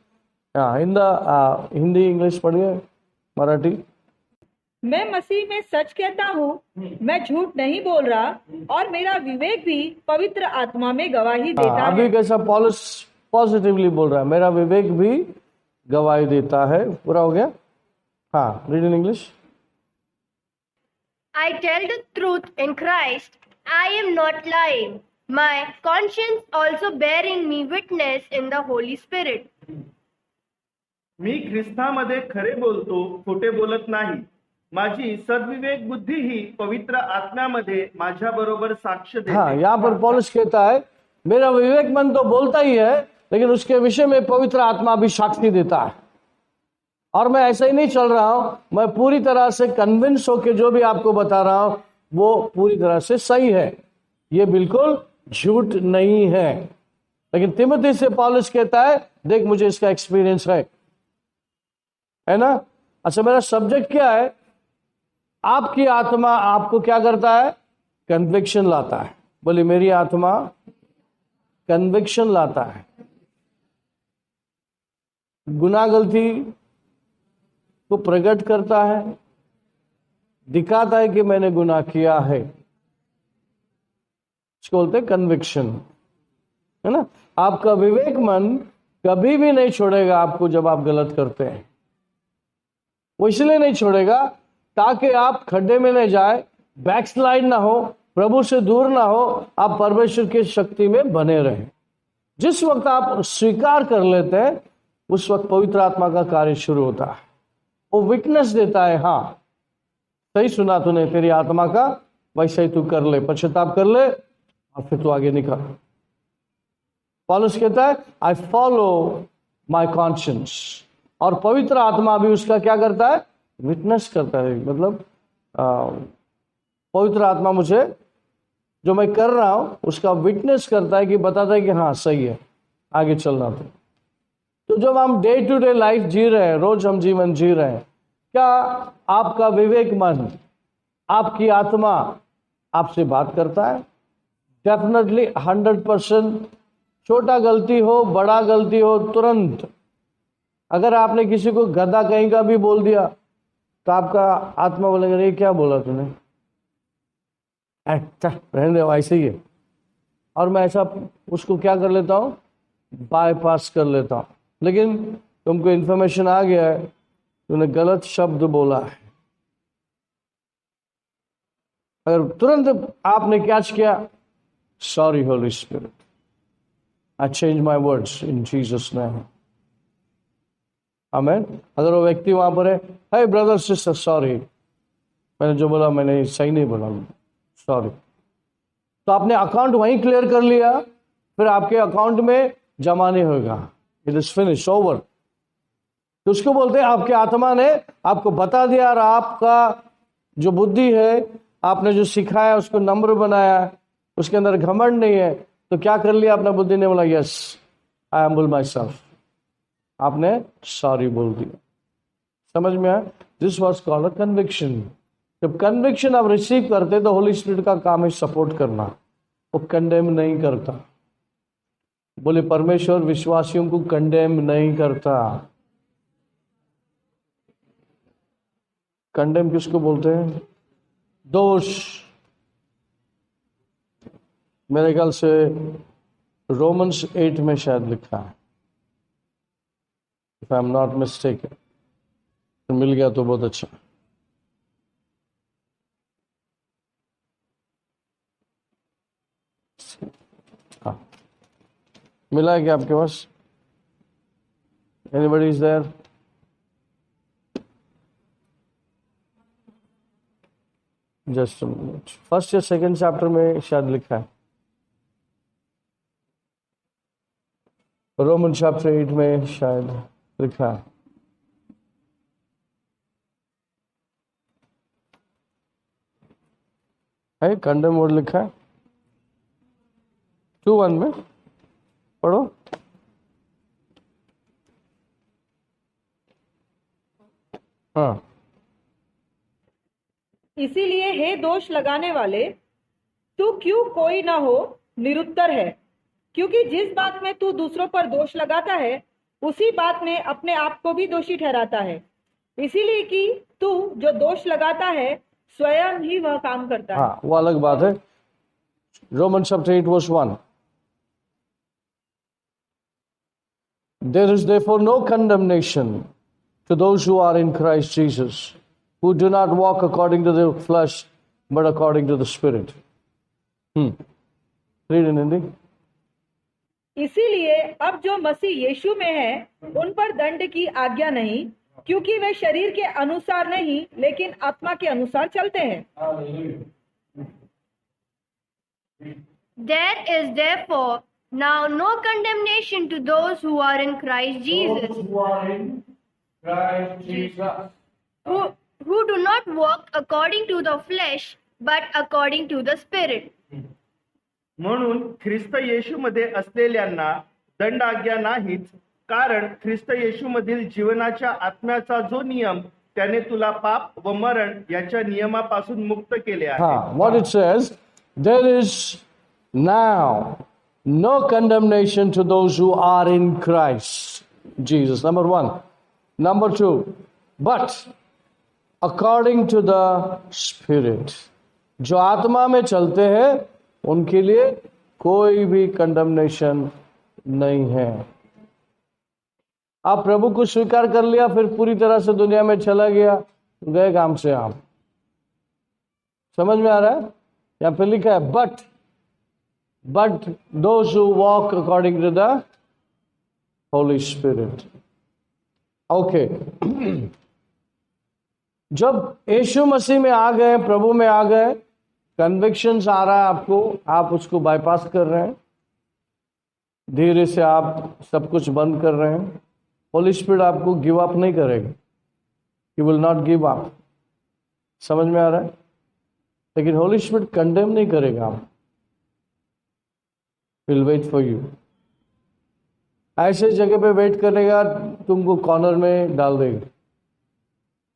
In the Hindi English पढ़िए, मराठी। मैं मसीह में सच कहता हूँ, मैं झूठ नहीं बोल रहा, और मेरा विवेक भी पवित्र आत्मा में गवाही देता अभी है। कैसा पॉलुस पॉजिटिवली बोल रहा है, मेरा विवेक भी गवाही देता है। पूरा हो गया? हाँ, read in English. I tell the truth in Christ, I am not lying. My conscience also bearing me witness in the Holy Spirit. मी ख्रिस्तामध्ये खरे बोलतो, खोटे बोलत नाही. माझी सद्विवेक बुद्धी ही पवित्र आत्म्यामध्ये माझ्या बरोबर साक्ष देते. हाँ, यहाँ पर पौलुस कहता है, मेरा विवेक मन तो बोलता ही है, लेकिन उसके विषय में पवित्र आत्मा भी साक्षी देता है। और मैं ऐसा ही नहीं चल रहा हूं, मैं पूरी तरह से कन्विंस होकर जो भी आपको बता रहा हूं वो पूरी तरह से सही है, ये बिल्कुल झूठ नहीं है। लेकिन तिमुथी से पौलुस कहता है, देख मुझे इसका एक्सपीरियंस है ना। अच्छा, मेरा सब्जेक्ट क्या है? आपकी आत्मा आपको क्या करता है? कन्विक्शन लाता है। बोले, मेरी आत्मा कन्विक्शन लाता है, गुनाह गलती को प्रकट करता है, दिखाता है कि मैंने गुनाह किया है। इसको बोलते हैं कन्विक्शन, है ना। आपका विवेक मन कभी भी नहीं छोड़ेगा आपको जब आप गलत करते हैं। वो इसलिए नहीं छोड़ेगा ताकि आप खड्डे में न जाए, बैकस्लाइड ना हो, प्रभु से दूर ना हो, आप परमेश्वर की शक्ति में बने रहें। जिस वक्त आप स्वीकार कर लेते हैं उस वक्त पवित्र आत्मा का कार्य शुरू होता है। वो विटनेस देता है, हाँ सही सुना तूने, तेरी आत्मा का वैसे ही तू कर ले, पश्चाताप कर ले और फिर तू आगे निकल। पौलुस कहता है, आई फॉलो माई कॉन्शियंस, और पवित्र आत्मा भी उसका क्या करता है? विटनेस करता है। मतलब पवित्र आत्मा मुझे जो मैं कर रहा हूं उसका विटनेस करता है, कि बताता है कि हाँ सही है, आगे चलना। तो जब हम डे टू डे लाइफ जी रहे हैं, रोज हम जीवन जी रहे हैं, क्या आपका विवेक मन, आपकी आत्मा आपसे बात करता है? डेफिनेटली 100%। छोटा गलती हो, बड़ा गलती हो, तुरंत अगर आपने किसी को गधा कहीं का भी बोल दिया तो आपका आत्मा बोलेगा, ये क्या बोला तूने, रहने दो, ऐसे ही है। और मैं ऐसा उसको क्या कर लेता हूँ? बाईपास कर लेता हूँ। लेकिन तुमको इंफॉर्मेशन आ गया है, तूने गलत शब्द बोला है, अगर तुरंत आपने क्या किया? Sorry Holy Spirit, I change my words in Jesus name, amen. अगर वो व्यक्ति वहां पर है, हे ब्रदर सिस्टर सॉरी, मैंने जो बोला मैंने सही नहीं बोला, सॉरी, तो आपने अकाउंट वहीं क्लियर कर लिया, फिर आपके अकाउंट में जमा नहीं होगा, इट इज फिनिश, ओवर। तो उसको बोलते हैं आपके आत्मा ने आपको बता दिया, और आपका जो बुद्धि है, आपने जो सिखाया उसको नम्र बनाया, उसके अंदर घमंड नहीं है, तो क्या कर लिया अपना बुद्धि ने? बोला yes I humble my self, आपने सॉरी बोल दिया। समझ में आया? This was called a conviction. जब कन्विक्शन आप रिसीव करते तो होली स्पिरिट का काम है सपोर्ट करना, वो कंडेम नहीं करता। बोले, परमेश्वर विश्वासियों को कंडेम नहीं करता। कंडेम किसको बोलते हैं? दोष। मेरे ख्याल से रोमन्स 8 में शायद लिखा है, if I am not mistaken. मिल गया तो बहुत अच्छा। हाँ, मिला है क्या आपके पास? Anybody is there? Just minute, first या सेकंड चैप्टर में शायद लिखा है, रोमन चैप्टर 8 में शायद लिखा है कंडेम वर्ड लिखा है 2:1 में, पढ़ो। हाँ, इसीलिए हे दोष लगाने वाले, तू क्यों कोई ना हो निरुत्तर है, क्योंकि जिस बात में तू दूसरों पर दोष लगाता है उसी बात में अपने आप को भी दोषी ठहराता है, इसीलिए कि तू जो दोष लगाता है स्वयं ही वह काम करता है। हाँ, वो अलग बात है। Roman chapter 8 verse 1, There is therefore no condemnation to those who are in Christ Jesus, who do not walk according to the flesh, but according to the Spirit. Read in Hindi. इसीलिए अब जो मसीह यीशु में है उन पर दंड की आज्ञा नहीं, क्योंकि वे शरीर के अनुसार नहीं लेकिन आत्मा के अनुसार चलते हैं। There is therefore now no condemnation to those who are in Christ Jesus, who do not walk according to the flesh, but according to the Spirit. म्हणून ख्रिस्त येशूमध्ये असलेल्यांना दंड आज्ञा नाहीच, कारण ख्रिस्त येशूमधील जीवनाच्या आत्म्याचा जो नियम त्याने तुला पाप व मरण याच्या नियमापासून मुक्त केले आहे। What it says, there is now no condemnation to those who are in Christ Jesus. Number 1. Number 2, but according to the Spirit. जो आत्मा में चलते हैं उनके लिए कोई भी कंडमनेशन नहीं है। आप प्रभु को स्वीकार कर लिया, फिर पूरी तरह से दुनिया में चला गया, गए काम से आप। समझ में आ रहा है? यहाँ पे लिखा है but those who walk according to the Holy Spirit. Okay, जब यीशु मसीह में आ गए, प्रभु में आ गए, कन्विक्शंस आ रहा है आपको, आप उसको बाईपास कर रहे हैं, धीरे से आप सब कुछ बंद कर रहे हैं। होली स्पिरिट आपको गिव अप नहीं करेगा, you will not give up. समझ में आ रहा है? लेकिन होली स्पिरिट कंडेम नहीं करेगा, आप विल वेट फॉर यू। ऐसे जगह पे वेट करेगा, तुमको कॉर्नर में डाल देगा।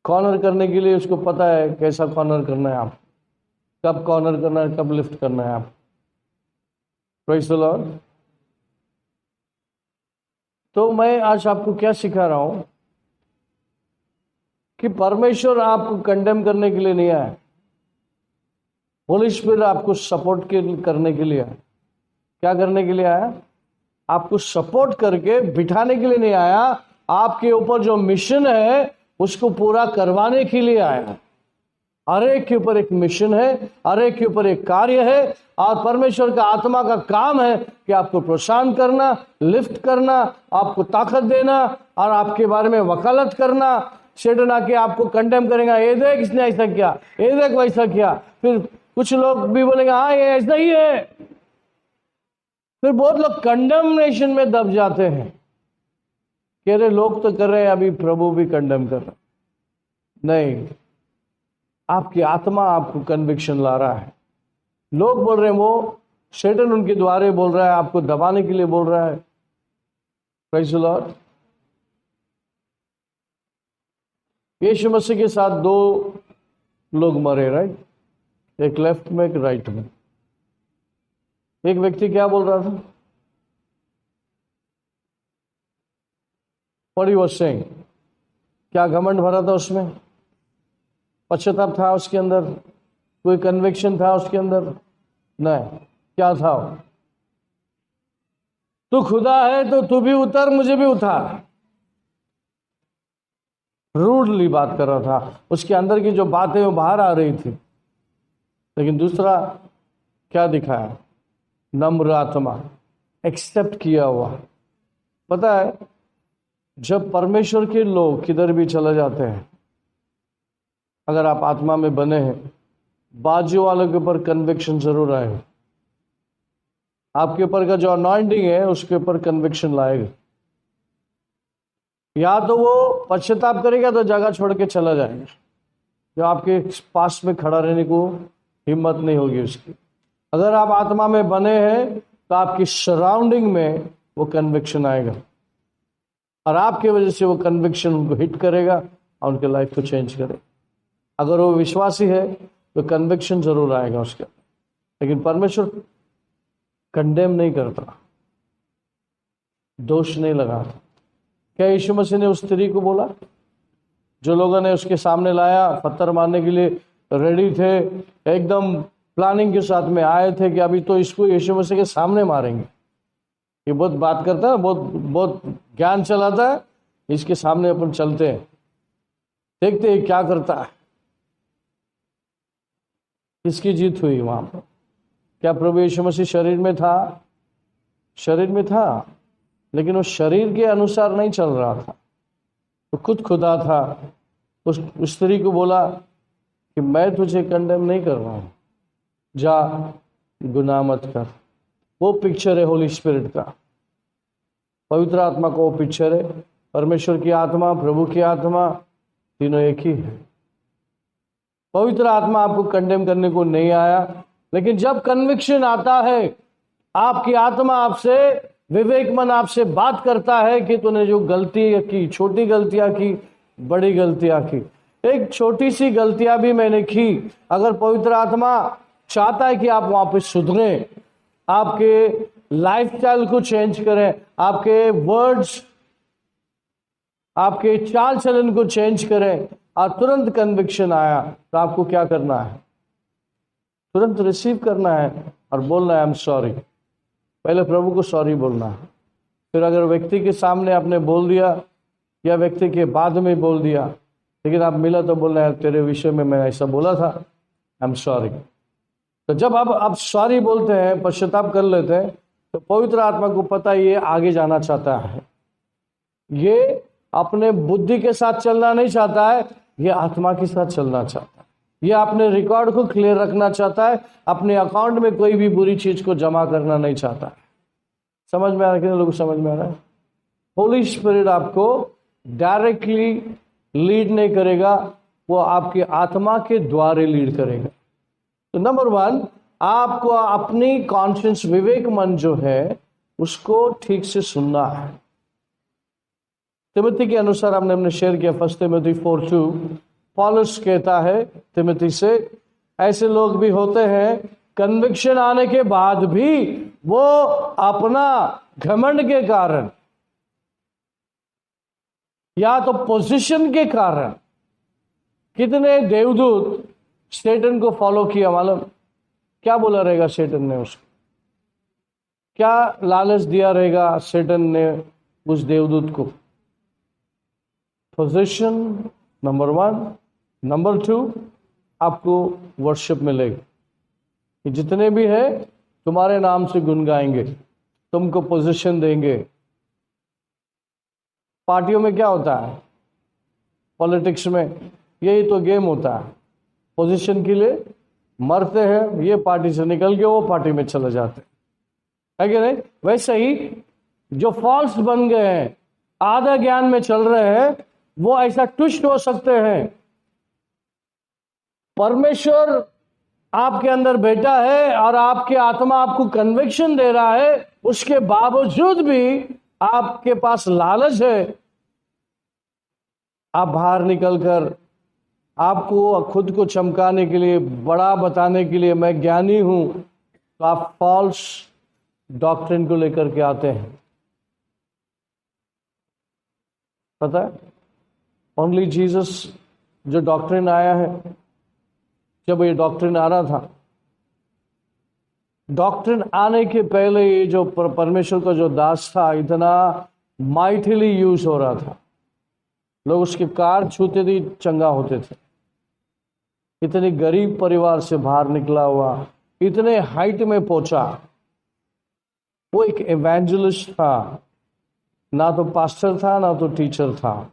कॉर्नर करने के लिए उसको पता है कैसा कॉर्नर करना है, आप कब कॉर्नर करना है, कब लिफ्ट करना है आप। Praise the Lord. तो मैं आज आपको क्या सिखा रहा हूं कि परमेश्वर आपको कंडेम करने के लिए नहीं आया, होली स्पिरिट आपको सपोर्ट करने के लिए आया। क्या करने के लिए आया? आपको सपोर्ट करके बिठाने के लिए नहीं आया, आपके ऊपर जो मिशन है उसको पूरा करवाने के लिए आया। हर एक के ऊपर एक मिशन है, हर एक के ऊपर एक कार्य है, और परमेश्वर का आत्मा का काम है कि आपको प्रोत्साहन करना, लिफ्ट करना, आपको ताकत देना और आपके बारे में वकालत करना। शैतान आके आपको कंडेम करेगा, ये देख इसने ऐसा किया, ये देख वैसा किया। फिर कुछ लोग भी बोलेंगे हाँ ये ऐसा ही है। फिर बहुत लोग कंडेमनेशन में दब जाते हैं, कह रहे लोग तो कर रहे हैं, अभी प्रभु भी कंडेम कर रहे। नहीं, आपकी आत्मा आपको कन्विक्शन ला रहा है। लोग बोल रहे हैं, वो शैतान उनके द्वारे बोल रहा है, आपको दबाने के लिए बोल रहा है। Praise the Lord. यीशु मसीह के साथ दो लोग मरे, राइट? एक लेफ्ट में, एक राइट में। एक व्यक्ति क्या बोल रहा था? What he was saying? क्या घमंड भरा था उसमें? पश्चाताप था उसके अंदर? कोई कन्विक्शन था उसके अंदर? नहीं। क्या था? तू खुदा है तो तू भी उतर, मुझे भी उतार। रूडली बात कर रहा था, उसके अंदर की जो बातें वो बाहर आ रही थी। लेकिन दूसरा क्या दिखाया? नम्र आत्मा, एक्सेप्ट किया हुआ। पता है, जब परमेश्वर के लोग किधर भी चले जाते हैं, अगर आप आत्मा में बने हैं बाजू वालों के ऊपर कन्विक्शन जरूर आएगा। आपके ऊपर का जो अनॉइंटिंग है उसके ऊपर कन्विक्शन लाएगा। या तो वो पश्चाताप करेगा तो जगह छोड़ के चला जाएगा, जो आपके पास में खड़ा रहने को हिम्मत नहीं होगी उसकी। अगर आप आत्मा में बने हैं तो आपकी सराउंडिंग में वो कन्विक्शन आएगा और आपकी वजह से वो कन्विक्शन उनको हिट करेगा और उनके लाइफ को चेंज करेगा। अगर वो विश्वासी है तो कन्विक्शन जरूर आएगा उसका, लेकिन परमेश्वर कंडेम नहीं करता, दोष नहीं लगाता। क्या यीशु मसीह ने उस स्त्री को बोला, जो लोगों ने उसके सामने लाया, पत्थर मारने के लिए रेडी थे, एकदम प्लानिंग के साथ में आए थे कि अभी तो इसको यीशु मसीह के सामने मारेंगे, ये बहुत बात करता है, बहुत ज्ञान चलाता है, इसके सामने अपन चलते हैं, देखते हैं क्या करता है। किसकी जीत हुई वहां पर? क्या प्रभु यीशु मसीह शरीर में था? शरीर में था, लेकिन वो शरीर के अनुसार नहीं चल रहा था, वो खुद खुदा था। उस स्त्री को बोला कि मैं तुझे कंडेम नहीं कर रहा हूं, जा गुनाह मत कर। वो पिक्चर है होली स्पिरिट का, पवित्र आत्मा का वो पिक्चर है। परमेश्वर की आत्मा, प्रभु की आत्मा, तीनों एक ही है। पवित्र आत्मा आपको कंडेम करने को नहीं आया, लेकिन जब कन्विक्शन आता है, आपकी आत्मा आपसे, विवेक मन आपसे बात करता है कि तूने जो गलती की, छोटी गलतियां की, बड़ी गलतियां की, एक छोटी सी गलतियां भी मैंने की, अगर पवित्र आत्मा चाहता है कि आप वापस सुधरें, आपके लाइफस्टाइल को चेंज करें, आपके वर्ड्स, आपके चाल चलन को चेंज करें, और तुरंत कन्विक्शन आया, तो आपको क्या करना है? तुरंत रिसीव करना है और बोलना है आई एम सॉरी। पहले प्रभु को सॉरी बोलना है। फिर अगर व्यक्ति के सामने आपने बोल दिया या व्यक्ति के बाद में बोल दिया, लेकिन आप मिला तो बोलना है तेरे विषय में मैंने ऐसा बोला था, आई एम सॉरी। तो जब आप सॉरी बोलते हैं, पश्चाताप कर लेते हैं, तो पवित्र आत्मा को पता है ये आगे जाना चाहता है, ये अपने बुद्धि के साथ चलना नहीं चाहता है, ये आत्मा के साथ चलना चाहता है, ये अपने रिकॉर्ड को क्लियर रखना चाहता है, अपने अकाउंट में कोई भी बुरी चीज को जमा करना नहीं चाहता है। समझ में आ रहा है? कितने लोग समझ में आ रहा है? होली स्पिरिट आपको डायरेक्टली लीड नहीं करेगा, वो आपकी आत्मा के द्वारा लीड करेगा। तो नंबर 1, आपको अपनी कॉन्शियंस, विवेक मन जो है, उसको ठीक से सुनना है। तिमोथी के अनुसार हमने शेयर किया, 1 तिमोथी 4:2, पौलुस कहता है तिमोथी से, ऐसे लोग भी होते हैं कन्विक्शन आने के बाद भी वो अपना घमंड के कारण या तो पोजीशन के कारण, कितने देवदूत शैतान को फॉलो किया, मालूम क्या बोला रहेगा शैतान ने उसको? क्या लालच दिया रहेगा शैतान ने उस देवदूत को? पोजीशन नंबर 1, नंबर 2, आपको वर्शिप मिलेगी कि जितने भी है तुम्हारे नाम से गुन गाएंगे, तुमको पोजीशन देंगे। पार्टियों में क्या होता है, पॉलिटिक्स में यही तो गेम होता है, पोजीशन के लिए मरते हैं, ये पार्टी से निकल के वो पार्टी में चले जाते हैं, है कि नहीं? वैसे ही जो फॉल्स बन गए हैं, आधा ज्ञान में चल रहे हैं, वो ऐसा ट्विस्ट हो सकते हैं। परमेश्वर आपके अंदर बैठा है और आपकी आत्मा आपको कन्विक्शन दे रहा है, उसके बावजूद भी आपके पास लालच है, आप बाहर निकलकर आपको खुद को चमकाने के लिए, बड़ा बताने के लिए मैं ज्ञानी हूं, तो आप फॉल्स डॉक्ट्रिन को लेकर के आते हैं। पता है, ओनली जीसस जो डॉक्ट्रिन आया है, जब ये डॉक्ट्रिन आ रहा था, डॉक्ट्रिन आने के पहले ये जो परमेश्वर का जो दास था, इतना माइटली यूज हो रहा था, लोग उसके कार छूते थे चंगा होते थे। इतने गरीब परिवार से बाहर निकला हुआ, इतने हाइट में पहुंचा, वो एक इवेंजलिस्ट था, ना तो पास्टर था ना तो टीचर था,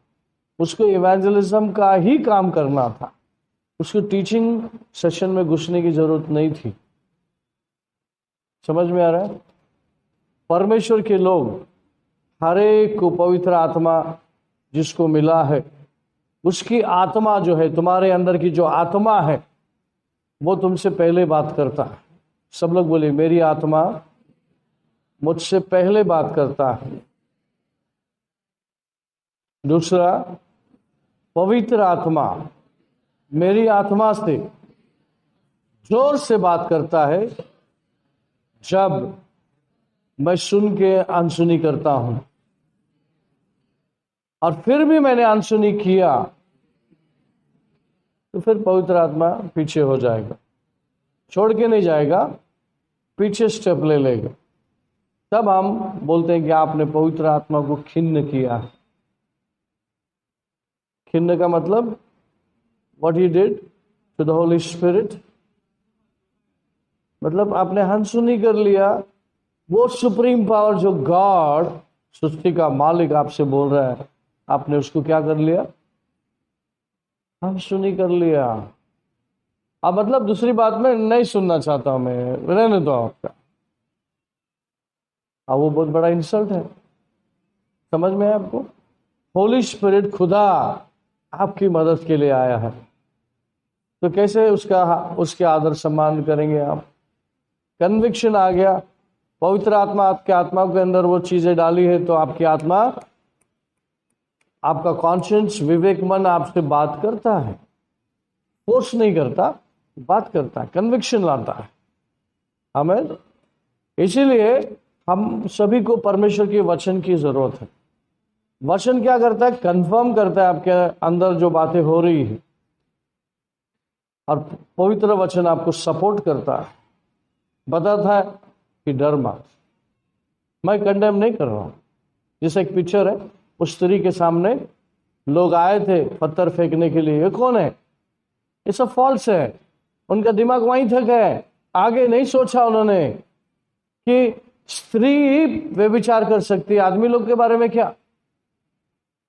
उसको इवेंजलिज्म का ही काम करना था। उसको टीचिंग सेशन में घुसने की जरूरत नहीं थी। समझ में आ रहा है? परमेश्वर के लोग हर एक को पवित्र आत्मा जिसको मिला है, उसकी आत्मा जो है, तुम्हारे अंदर की जो आत्मा है, वो तुमसे पहले बात करता है। सब लोग बोले, मेरी आत्मा मुझसे पहले बात करता है। दूसरा, पवित्र आत्मा मेरी आत्मा से जोर से बात करता है जब मैं सुन के अनसुनी करता हूं, और फिर भी मैंने अनसुनी किया तो फिर पवित्र आत्मा पीछे हो जाएगा, छोड़ के नहीं जाएगा, पीछे स्टेप ले लेगा। तब हम बोलते हैं कि आपने पवित्र आत्मा को खिन्न किया। खिन्न का मतलब what he did to the Holy Spirit, मतलब आपने अनसुनी कर लिया। वो सुप्रीम पावर जो गॉड, सृष्टि का मालिक आपसे बोल रहा है, आपने उसको क्या कर लिया? अनसुनी कर लिया। अब मतलब दूसरी बात में नहीं सुनना चाहता हूं मैं, रहने दो आपका। अब वो बहुत बड़ा इंसल्ट है। समझ में है आपको? होली स्पिरिट खुदा आपकी मदद के लिए आया है, तो कैसे उसके आदर सम्मान करेंगे आप? कन्विक्शन आ गया, पवित्र आत्मा आपके आत्मा के अंदर वो चीजें डाली है, तो आपकी आत्मा, आपका कॉन्शियंस, विवेक मन आपसे बात करता है, फोर्स नहीं करता, बात करता है, कन्विक्शन लाता है। आमीन। इसीलिए हम सभी को परमेश्वर के वचन की जरूरत है। वचन क्या करता है? कंफर्म करता है आपके अंदर जो बातें हो रही है, और पवित्र वचन आपको सपोर्ट करता है, बताता है कि डर मत। मैं कंडेम नहीं कर रहा हूं। जैसे एक पिक्चर है, उस स्त्री के सामने लोग आए थे पत्थर फेंकने के लिए, ये कौन है? ये सब फॉल्स है। उनका दिमाग वहीं तक है, आगे नहीं सोचा उन्होंने कि स्त्री व्यभिचार कर सकती है, आदमी लोग के बारे में क्या।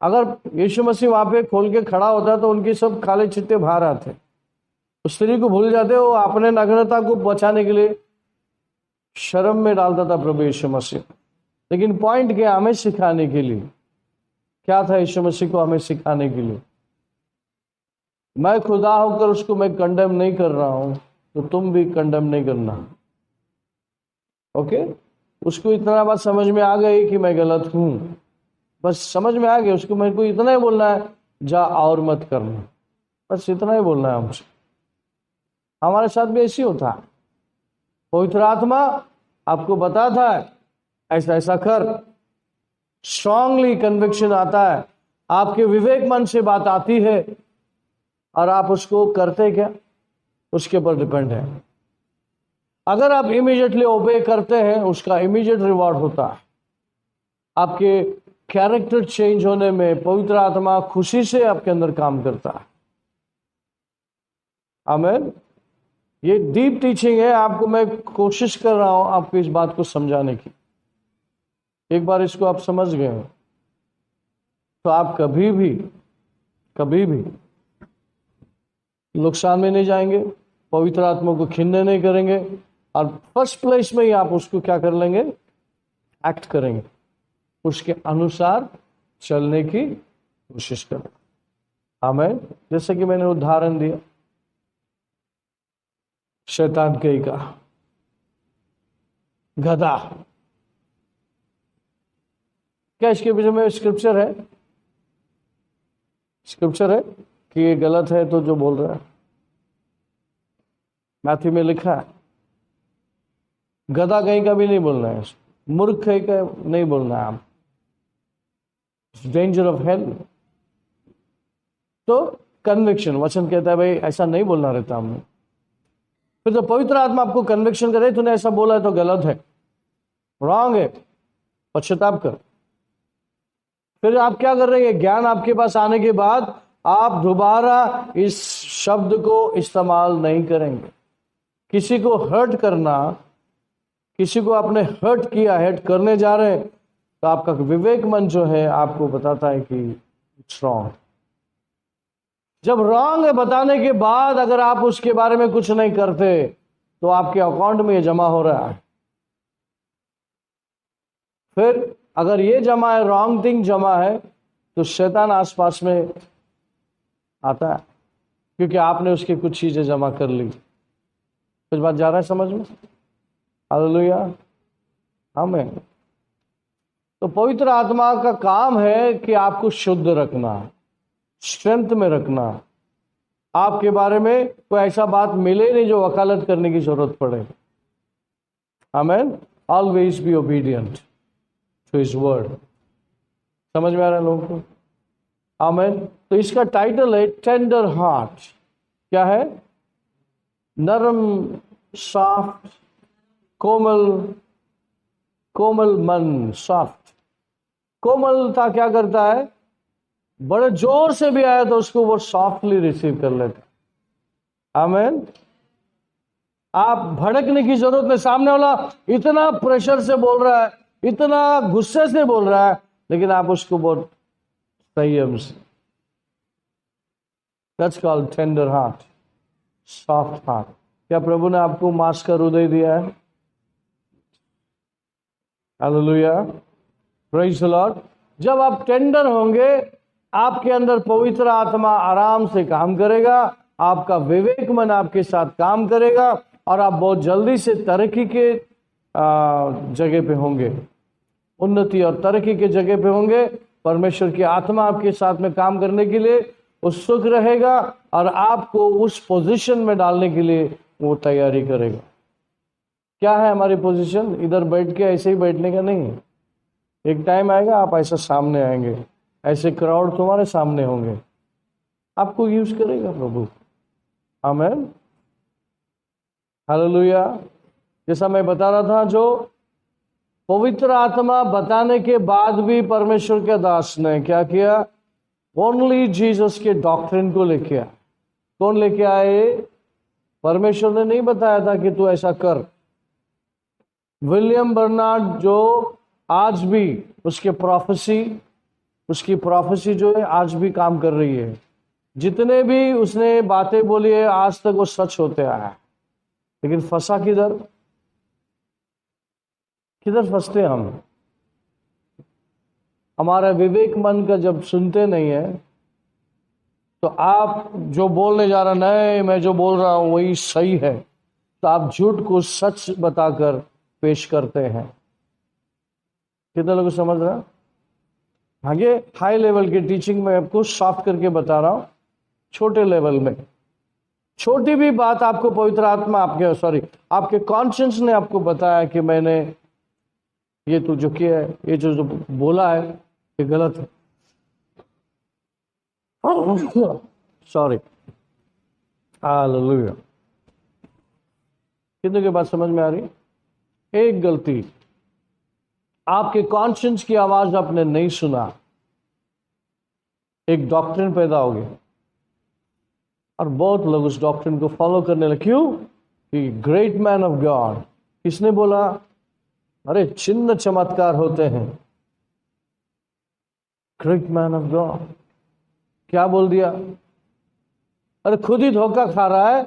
अगर यीशु मसीह वहां पे खोल के खड़ा होता तो उनके सब काले चिट्टे बाहर आते। उस स्त्री को भूल जाते, वो अपने नग्नता को बचाने के लिए शर्म में डालता था प्रभु यीशु मसीह। लेकिन पॉइंट क्या? हमें सिखाने के लिए। क्या था यीशु मसीह को हमें सिखाने के लिए? मैं खुदा होकर उसको मैं कंडेम नहीं कर रहा हूं, तो तुम भी कंडेम नहीं करना। ओके? उसको इतना बात समझ में आ गई कि मैं गलत हूं, बस समझ में आ गया उसको। मेरे को इतना ही बोलना है, जा और मत करना, बस इतना ही बोलना है हमसे। हमारे साथ भी ऐसी होता है। पवित्र आत्मा आपको बताता है ऐसा ऐसा कर, स्ट्रांगली कन्विक्शन आता है, आपके विवेक मन से बात आती है, और आप उसको करते क्या, उसके ऊपर डिपेंड है। अगर आप इमीडिएटली ओबे करते हैं, उसका इमीडिएट रिवॉर्ड होता है। आपके कैरेक्टर चेंज होने में पवित्र आत्मा खुशी से आपके अंदर काम करता है। आमीन। ये डीप टीचिंग है, आपको मैं कोशिश कर रहा हूं आपको इस बात को समझाने की। एक बार इसको आप समझ गए हो तो आप कभी भी नुकसान में नहीं जाएंगे, पवित्र आत्मा को खिन्न नहीं करेंगे, और फर्स्ट प्लेस में ही आप उसको क्या कर लेंगे? एक्ट करेंगे, उसके अनुसार चलने की कोशिश करें। आमीन। जैसे कि मैंने उदाहरण दिया शैतान कई का गधा, क्या इसके पीछे में स्क्रिप्चर है? स्क्रिप्चर है कि ये गलत है तो जो बोल रहा है, मैथ्यू में लिखा है। गधा कहीं का भी नहीं बोलना है, मूर्ख कहीं का नहीं बोलना है आप, डेंजर ऑफ हेल। तो कन्विक्शन, वचन कहता है भाई ऐसा नहीं बोलना रहता हमने। फिर तो पवित्र आत्मा आपको कन्विक्शन करे, तूने ऐसा बोला है तो गलत है, रॉन्ग है, पश्चाताप कर। फिर आप क्या कर रहे हैं? ज्ञान आपके पास आने के बाद आप दोबारा इस शब्द को इस्तेमाल नहीं करेंगे। किसी को हर्ट करना, किसी को आपने हर्ट किया, हर्ट करने जा रहे हैं, तो आपका विवेक मन जो है आपको बताता है कि इट्स रॉन्ग। जब रॉन्ग है बताने के बाद अगर आप उसके बारे में कुछ नहीं करते तो आपके अकाउंट में ये जमा हो रहा है। फिर अगर ये जमा है, रॉन्ग थिंग जमा है, तो शैतान आसपास में आता है, क्योंकि आपने उसकी कुछ चीजें जमा कर ली। कुछ बात जा रहा है समझ में? हालेलुया, आमीन। तो पवित्र आत्मा का काम है कि आपको शुद्ध रखना, स्ट्रेंथ में रखना। आपके बारे में कोई ऐसा बात मिले नहीं जो वकालत करने की जरूरत पड़े। आमीन। Always be obedient to his word. समझ में आ रहा है लोगों को? आमीन। तो इसका टाइटल है टेंडर हार्ट। क्या है? नरम, सॉफ्ट, कोमल मन। सॉफ्ट, कोमलता क्या करता है? बड़े जोर से भी आया तो उसको वो सॉफ्टली रिसीव कर लेते। आमीन। आप भड़कने की जरूरत नहीं। सामने वाला इतना प्रेशर से बोल रहा है, इतना गुस्से से बोल रहा है, लेकिन आप उसको बहुत संयम से। That's called tender heart, soft heart. क्या प्रभु ने आपको मांस का हृदय दिया है? Hallelujah, praise the Lord. जब आप टेंडर होंगे, आपके अंदर पवित्र आत्मा आराम से काम करेगा, आपका विवेक मन आपके साथ काम करेगा और आप बहुत जल्दी से तरक्की के जगह पे होंगे, उन्नति और तरक्की के जगह पे होंगे। परमेश्वर की आत्मा आपके साथ में काम करने के लिए उत्सुक रहेगा और आपको उस पोजीशन में डालने के लिए वो तैयारी करेगा। क्या है हमारी पोजीशन? इधर बैठ के ऐसे ही बैठने का नहीं है। एक टाइम आएगा आप ऐसा सामने आएंगे, ऐसे क्राउड तुम्हारे सामने होंगे, आपको यूज करेगा प्रभु। आमीन, हालेलुया। जैसा मैं बता रहा था, जो पवित्र आत्मा बताने के बाद भी परमेश्वर के दास ने क्या किया? ओनली जीसस के डॉक्ट्रिन को लेके आया। कौन लेके आए? परमेश्वर ने नहीं बताया था कि तू ऐसा कर। विलियम बर्नार्ड, जो आज भी उसकी प्रोफेसी जो है आज भी काम कर रही है। जितने भी उसने बातें बोली है आज तक वो सच होते आया है। लेकिन फंसा किधर फंसते हम? हमारा विवेक मन का जब सुनते नहीं है, तो आप जो बोलने जा रहा, नहीं मैं जो बोल रहा हूं वही सही है, तो आप झूठ को सच बताकर पेश करते हैं। कितने लोग समझ रहे हैं? आगे हाई लेवल की टीचिंग में आपको सॉफ्ट करके बता रहा हूं। छोटे लेवल में छोटी भी बात आपको पवित्र आत्मा आपके कॉन्शियंस ने आपको बताया कि मैंने ये तो जो किया है, ये जो बोला है ये गलत है, सॉरी। हालेलुया। कितने की बात समझ में आ रही? एक गलती, आपके कॉन्शियंस की आवाज आपने नहीं सुना, एक डॉक्ट्रिन पैदा हो गया और बहुत लोग उस डॉक्ट्रिन को फॉलो करने लगे। क्यों? कि ग्रेट मैन ऑफ गॉड, किसने बोला? अरे चिन्ह चमत्कार होते हैं। ग्रेट मैन ऑफ गॉड क्या बोल दिया? अरे खुद ही धोखा खा रहा है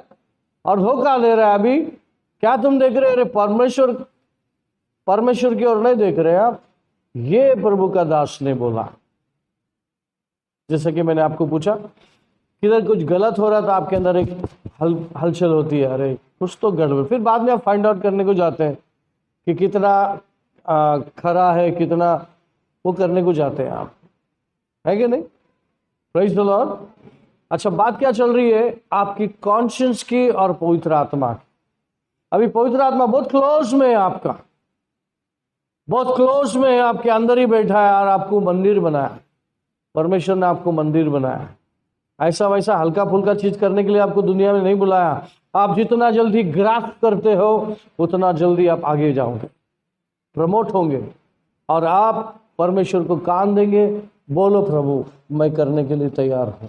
और धोखा दे रहा है। अभी क्या तुम देख रहे? अरे परमेश्वर की ओर नहीं देख रहे आप। ये प्रभु का दास ने बोला। जैसा कि मैंने आपको पूछा किधर कुछ गलत हो रहा था, आपके अंदर एक हलचल होती है, अरे कुछ तो गड़बड़। फिर बाद में आप फाइंड आउट करने को जाते हैं कि कितना खरा है, कितना वो करने को जाते हैं आप, है कि नहीं? Praise the Lord. अच्छा, बात क्या चल रही है? आपकी कॉन्शियंस की और पवित्र आत्मा की। अभी पवित्र आत्मा बहुत क्लोज में है, आपका बहुत क्लोज में है, आपके अंदर ही बैठा है और आपको मंदिर बनाया। परमेश्वर ने आपको मंदिर बनाया। ऐसा वैसा हल्का फुल्का चीज करने के लिए आपको दुनिया में नहीं बुलाया। आप जितना जल्दी ग्रास्प करते हो उतना जल्दी आप आगे जाओगे, प्रमोट होंगे और आप परमेश्वर को कान देंगे। बोलो प्रभु मैं करने के लिए तैयार हूं।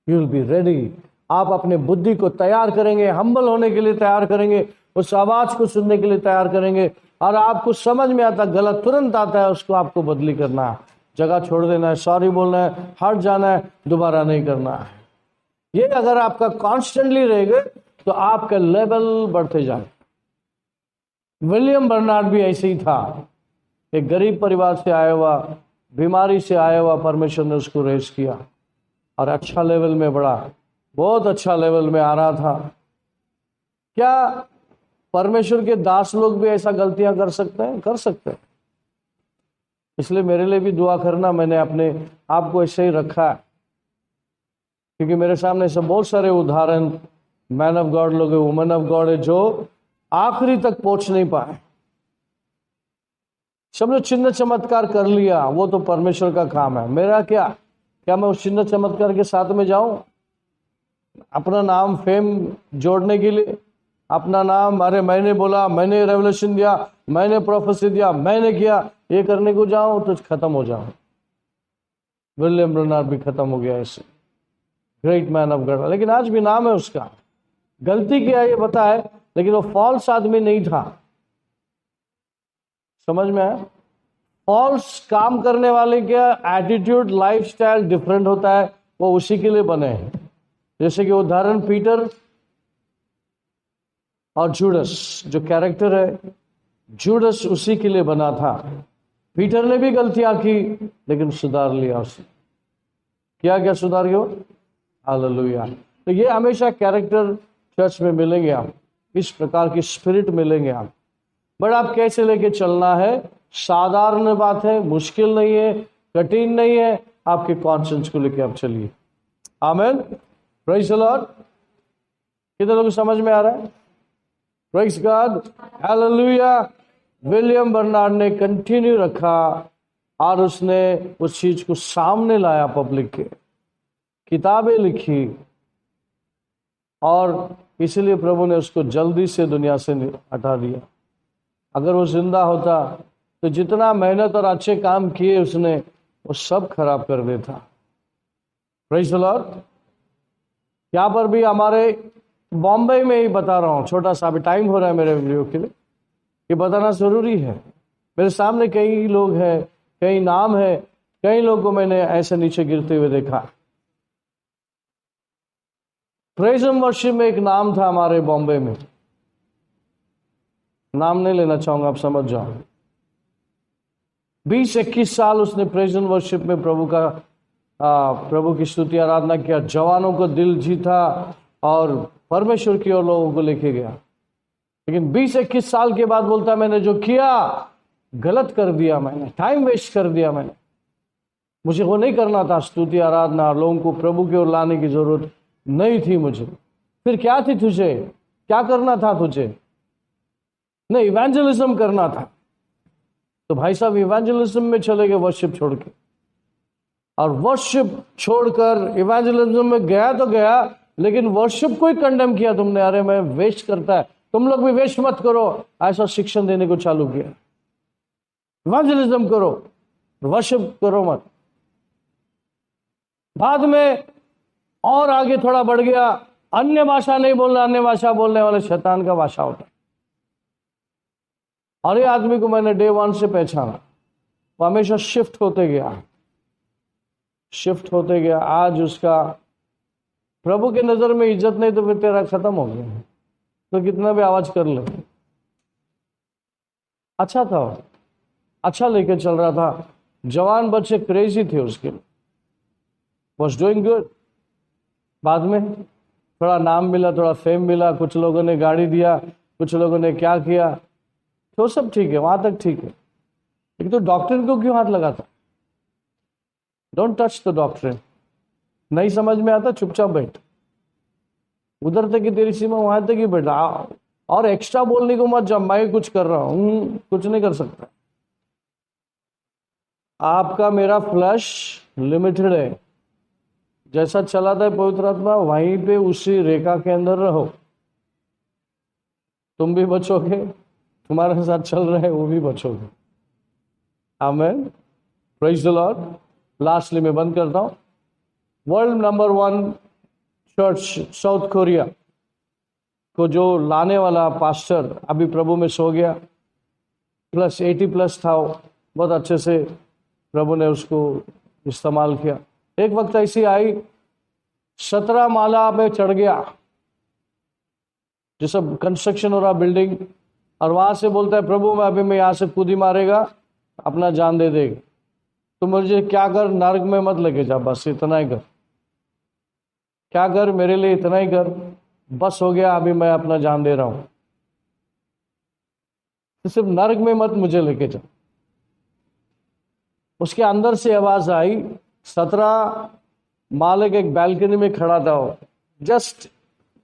You will be ready. आप अपने बुद्धि को तैयार करेंगे, हम्बल होने के लिए तैयार करेंगे, उस आवाज को सुनने के लिए तैयार करेंगे और आपको समझ में आता गलत तुरंत आता है, उसको आपको बदली करना है, जगह छोड़ देना है, सॉरी बोलना है, हट जाना है, दोबारा नहीं करना है। ये अगर आपका कॉन्स्टेंटली रहेगा तो आपका लेवल बढ़ते जाए। विलियम बर्नार्ड भी ऐसे ही था, एक गरीब परिवार से आया हुआ, बीमारी से आया हुआ, परमेश्वर ने उसको रेस किया और अच्छा लेवल में बढ़ा, बहुत अच्छा लेवल में आ रहा था। क्या परमेश्वर के दास लोग भी ऐसा गलतियां कर सकते हैं? कर सकते हैं। इसलिए मेरे लिए भी दुआ करना, मैंने अपने आप को ऐसे ही रखा है, क्योंकि मेरे सामने सब बहुत सारे उदाहरण मैन ऑफ गॉड लोग, वुमेन ऑफ गॉड है जो आखिरी तक पहुंच नहीं पाए। सब जो चिन्ह चमत्कार कर लिया वो तो परमेश्वर का काम है, मेरा क्या मैं उस चिन्ह चमत्कार के साथ में जाऊं अपना नाम फेम जोड़ने के लिए? अपना नाम, अरे मैंने बोला, मैंने रेवलेशन दिया, मैंने प्रोफेसी दिया, मैंने किया, ये करने को जाऊं तो खत्म हो जाऊं। विलियम बर्नार्ड भी खत्म हो गया ऐसे, ग्रेट मैन ऑफ गॉड, लेकिन आज भी नाम है उसका। गलती किया ये पता है, लेकिन वो फॉल्स आदमी नहीं था। समझ में आया? फॉल्स काम करने वाले का एटीट्यूड, लाइफस्टाइल डिफरेंट होता है, वो उसी के लिए बने हैं। जैसे कि उदाहरण पीटर और जूडस, जो कैरेक्टर है जूडस उसी के लिए बना था। पीटर ने भी गलतियां की लेकिन सुधार लिया उसने। क्या सुधार गया? हालेलुया। तो ये हमेशा कैरेक्टर चर्च में मिलेंगे आप, इस प्रकार की स्पिरिट मिलेंगे आप। बट आप कैसे लेके चलना है, साधारण बात है, मुश्किल नहीं है, कठिन नहीं है, आपके कॉन्शियंस को लेके आप चलिए। Amen, praise the Lord. कितने लोग समझ में आ रहा है? Praise God, hallelujah. William Bernard ने कंटिन्यू रखा और उसने उस चीज को सामने लाया, पब्लिक के, किताबें लिखी, और इसलिए प्रभु ने उसको जल्दी से दुनिया से हटा दिया। अगर वो जिंदा होता तो जितना मेहनत और अच्छे काम किए उसने, वो सब खराब कर देता। Praise the Lord. यहाँ पर भी हमारे बॉम्बे में ही बता रहा हूँ, छोटा सा, अभी टाइम हो रहा है मेरे वीडियो के लिए, ये बताना जरूरी है। मेरे सामने कई लोग हैं, कई नाम है, कई लोगों को मैंने ऐसे नीचे गिरते हुए देखा। प्रेज एंड वर्शिप में एक नाम था हमारे बॉम्बे में, नाम नहीं लेना चाहूंगा, आप समझ जाओ। 20-21 साल उसने प्रेज एंड वर्शिप में प्रभु की स्तुति आराधना किया, जवानों को दिल जीता और परमेश्वर की ओर लोगों को लेके गया। लेकिन 20-21 साल के बाद बोलता, मैंने जो किया गलत कर दिया, मैंने टाइम वेस्ट कर दिया, मैंने, मुझे वो नहीं करना था। स्तुति आराधना, लोगों को प्रभु की ओर लाने की जरूरत नहीं थी मुझे। फिर क्या थी तुझे? क्या करना था तुझे? नहीं, इवेंजलिज्म करना था। तो भाई साहब इवेंजलिज्म में चले गए वर्शिप छोड़ के, और वर्शिप छोड़कर इवेंजलिज्म में गया तो गया, लेकिन वर्शिप को ही कंडेम किया तुमने। अरे मैं वेस्ट करता है, तुम लोग भी वेस्ट मत करो, ऐसा शिक्षण देने को चालू किया। इवेंजलिज्म करो, वर्शिप करो मत। बाद में और आगे थोड़ा बढ़ गया, अन्य भाषा नहीं बोलना, अन्य भाषा बोलने वाले शैतान का भाषा होता है। और ये आदमी को मैंने डे 1 से पहचाना, वो हमेशा शिफ्ट होते गया। आज उसका प्रभु के नजर में इज्जत नहीं तो फिर तेरा खत्म हो गया, तो कितना भी आवाज कर ले। अच्छा था, अच्छा लेके चल रहा था, जवान बच्चे क्रेजी थे उसके, वॉज डूइंग गुड। बाद में थोड़ा नाम मिला, थोड़ा फेम मिला, कुछ लोगों ने गाड़ी दिया, कुछ लोगों ने क्या किया, तो सब ठीक है, वहां तक ठीक है। लेकिन तो डॉक्ट्रिन को क्यों हाथ लगाता? Don't touch the doctrine. नहीं समझ में आता, चुपचाप बैठ, उधर तक ही तेरी सीमा, वहां तक ही बैठा, और एक्स्ट्रा बोलने को मत, जब मैं कुछ कर रहा हूं, कुछ नहीं कर सकता। आपका मेरा फ्लैश लिमिटेड है, जैसा चलाता है पवित्र आत्मा वहीं पे उसी रेखा के अंदर रहो। तुम भी बचोगे, तुम्हारे साथ चल रहे हैं वो भी बचोगे। आमेन, प्रेज द लॉर्ड। लास्टली मैं बंद करता हूं। World number 1 church south Korea को जो लाने वाला पास्टर अभी प्रभु में सो गया, प्लस 80+ था, बहुत अच्छे से प्रभु ने उसको इस्तेमाल किया। एक वक्त ऐसी आई 17 माला पे चढ़ गया, जैसे कंस्ट्रक्शन हो रहा बिल्डिंग, और वहां से बोलता है प्रभु मैं यहां से कूदी मारेगा, अपना जान दे देगा, तो मुझे क्या कर, नर्क में मत लेके जा, बस इतना ही कर, क्या कर मेरे लिए इतना ही कर, बस हो गया, अभी मैं अपना जान दे रहा हूं, तो सिर्फ नर्क में मत मुझे लेके जा। उसके अंदर से आवाज आई, 17 माले के एक बैल्कनी में खड़ा था वो, just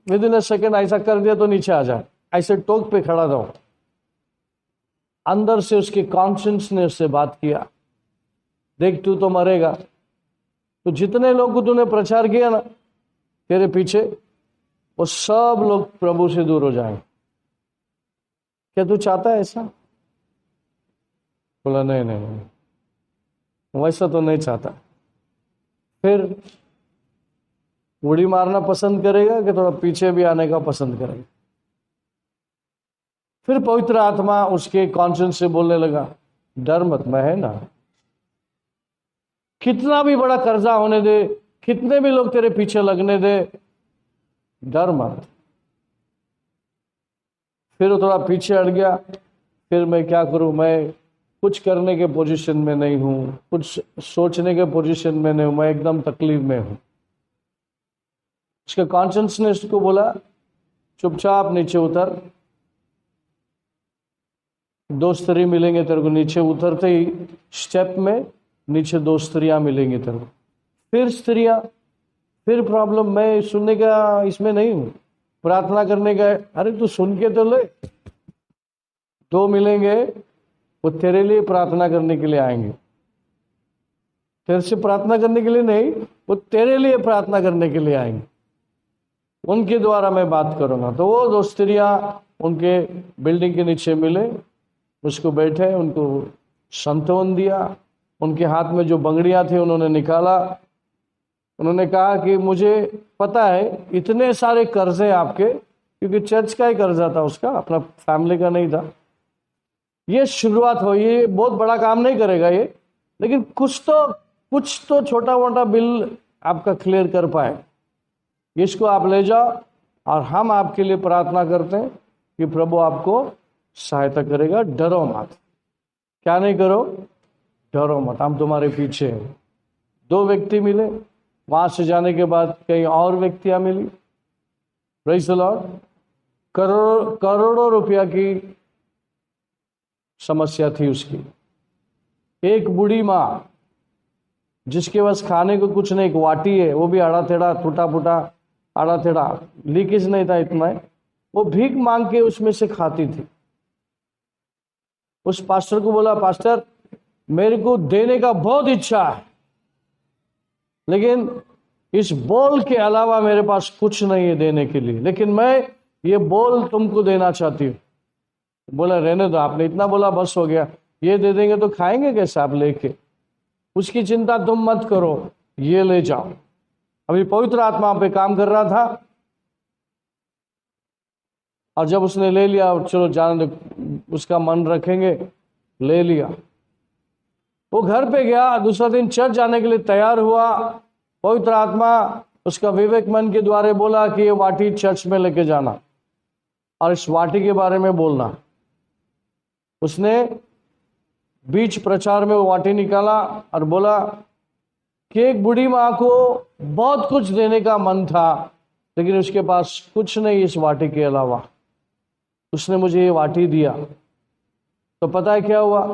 with in a second ऐसा कर दिया तो नीचे आ जाए, ऐसे टोक पे खड़ा था वो। अंदर से उसके कॉन्शियंस ने उससे बात किया, देख तू तो मरेगा, तो जितने लोग को तूने प्रचार किया ना तेरे पीछे, वो सब लोग प्रभु से दूर हो जाएंगे। क्या तू चाहता है ऐसा? बोला नहीं नहीं नहीं, वैसा तो नहीं चाहता। फिर उड़ी मारना पसंद करेगा कि थोड़ा पीछे भी आने का पसंद करेगा? फिर पवित्र आत्मा उसके कॉन्शियंस से बोलने लगा, डर मत, मैं है ना, कितना भी बड़ा कर्जा होने दे, कितने भी लोग तेरे पीछे लगने दे, डर मत। फिर वो थोड़ा पीछे हट गया, फिर मैं क्या करूं, मैं कुछ करने के पोजीशन में नहीं हूं, कुछ सोचने के पोजीशन में नहीं हूं, मैं एकदम तकलीफ में हूं। उसके कॉन्शियंस ने उसको बोला चुपचाप नीचे उतर, 2 स्त्री मिलेंगे तेरे को, नीचे उतरते ही स्टेप में नीचे 2 स्त्रियां मिलेंगी तेरे को। फिर स्त्रियां, फिर प्रॉब्लम, मैं सुनने का इसमें नहीं हूं, प्रार्थना करने का। अरे तू सुन के तो ले, 2 मिलेंगे, वो तेरे लिए प्रार्थना करने के लिए आएंगे, तेरे से प्रार्थना करने के लिए नहीं, वो तेरे लिए प्रार्थना करने के लिए आएंगे, उनके द्वारा मैं बात करूंगा। तो वो 2 स्त्रियां उनके बिल्डिंग के नीचे मिले, उसको बैठे, उनको सांत्वन दिया, उनके हाथ में जो बंगड़ियां थी उन्होंने निकाला। उन्होंने कहा कि मुझे पता है इतने सारे कर्जे आपके, क्योंकि चर्च का ही कर्जा था उसका, अपना फैमिली का नहीं था। ये शुरुआत हो, ये बहुत बड़ा काम नहीं करेगा ये, लेकिन कुछ तो छोटा मोटा बिल आपका क्लियर कर पाए, इसको आप ले जाओ और हम आपके लिए प्रार्थना करते हैं कि प्रभु आपको सहायता करेगा, डरो मत। क्या नहीं करो, डरो मत, हम तुम्हारे पीछे हैं। 2 व्यक्ति मिले, वहां से जाने के बाद कई और व्यक्तियां मिली, प्रेज़ द लॉर्ड। करोड़ों रुपया की समस्या थी उसकी। एक बूढ़ी माँ जिसके पास खाने को कुछ नहीं, एक वाटी है, वो भी आड़ा टेढ़ा, टूटा फूटा, आड़ा टेढ़ा, लीकेज नहीं था इतना है, वो भीख मांग के उसमें से खाती थी। उस पास्टर को बोला, पास्टर मेरे को देने का बहुत इच्छा है, लेकिन इस बोल के अलावा मेरे पास कुछ नहीं है देने के लिए, लेकिन मैं ये बोल तुमको देना चाहती हूँ। बोला रहने दो, आपने इतना बोला बस हो गया, ये दे देंगे तो खाएंगे कैसे आप लेके, उसकी चिंता तुम मत करो, ये ले जाओ। अभी पवित्र आत्मा पे काम कर रहा था, और जब उसने ले लिया, चलो जाने दो, उसका मन रखेंगे, ले लिया। वो घर पे गया, दूसरा दिन चर्च जाने के लिए तैयार हुआ। पवित्र आत्मा उसका विवेक मन के द्वारा बोला कि ये वाटी चर्च में लेके जाना और इस वाटी के बारे में बोलना। उसने बीच प्रचार में वो वाटी निकाला और बोला कि एक बूढ़ी माँ को बहुत कुछ देने का मन था, लेकिन उसके पास कुछ नहीं इस वाटी के अलावा। उसने मुझे ये वाटी दिया। तो पता है क्या हुआ?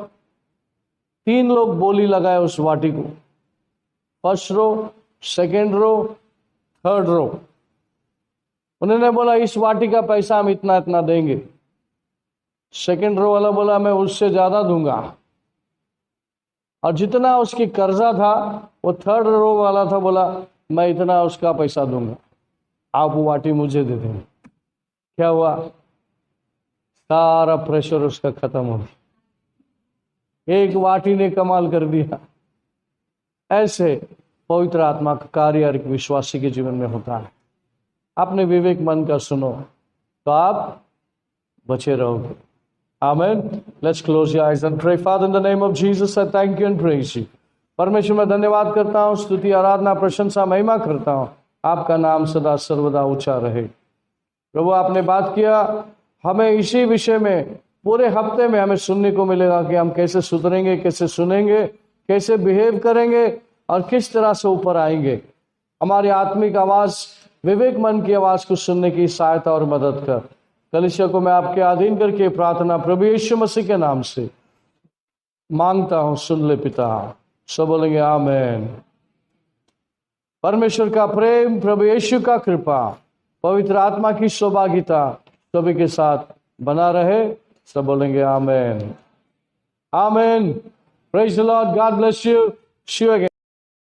3 लोग बोली लगाए उस वाटी को, first row, second row, third row. उन्होंने बोला इस वाटी का पैसा हम इतना इतना देंगे। सेकेंड रो वाला बोला मैं उससे ज्यादा दूंगा। और जितना उसकी कर्जा था वो थर्ड रो वाला था, बोला मैं इतना उसका पैसा दूंगा, आप वो वाटी मुझे दे देंगे। क्या हुआ? सारा प्रेशर उसका खत्म हो गया। एक वाटी ने कमाल कर दिया। ऐसे पवित्र आत्मा का कार्य एक विश्वासी के जीवन में होता है। आपने विवेक मन का सुनो तो आप बचे रहोगे। Amen. Let's close your eyes and pray. Father in the name of Jesus I thank you and praise you. परमेश्वर मैं धन्यवाद करता हूँ, स्तुति आराधना प्रशंसा महिमा करता हूँ आपका नाम सदा सर्वदा ऊंचा रहे। प्रभु आपने बात किया, हमें इसी विषय में पूरे हफ्ते में हमें सुनने को मिलेगा कि हम कैसे सुधरेंगे, कैसे सुनेंगे, कैसे बिहेव करेंगे और किस तरह से ऊपर आएंगे। हमारी आत्मिक आवाज, विवेक मन की आवाज को सुनने की सहायता और मदद कर। कलीसिया को मैं आपके अधीन करके प्रार्थना प्रभु यीशु मसीह के नाम से मांगता हूं, सुन ले पिता। सब बोलेंगे आमीन। परमेश्वर का प्रेम, प्रभु यीशु का कृपा, पवित्र आत्मा की सौभाग्यता सभी के साथ बना रहे। सब बोलेंगे आमीन। आमीन। Praise the Lord. God bless you. See you again.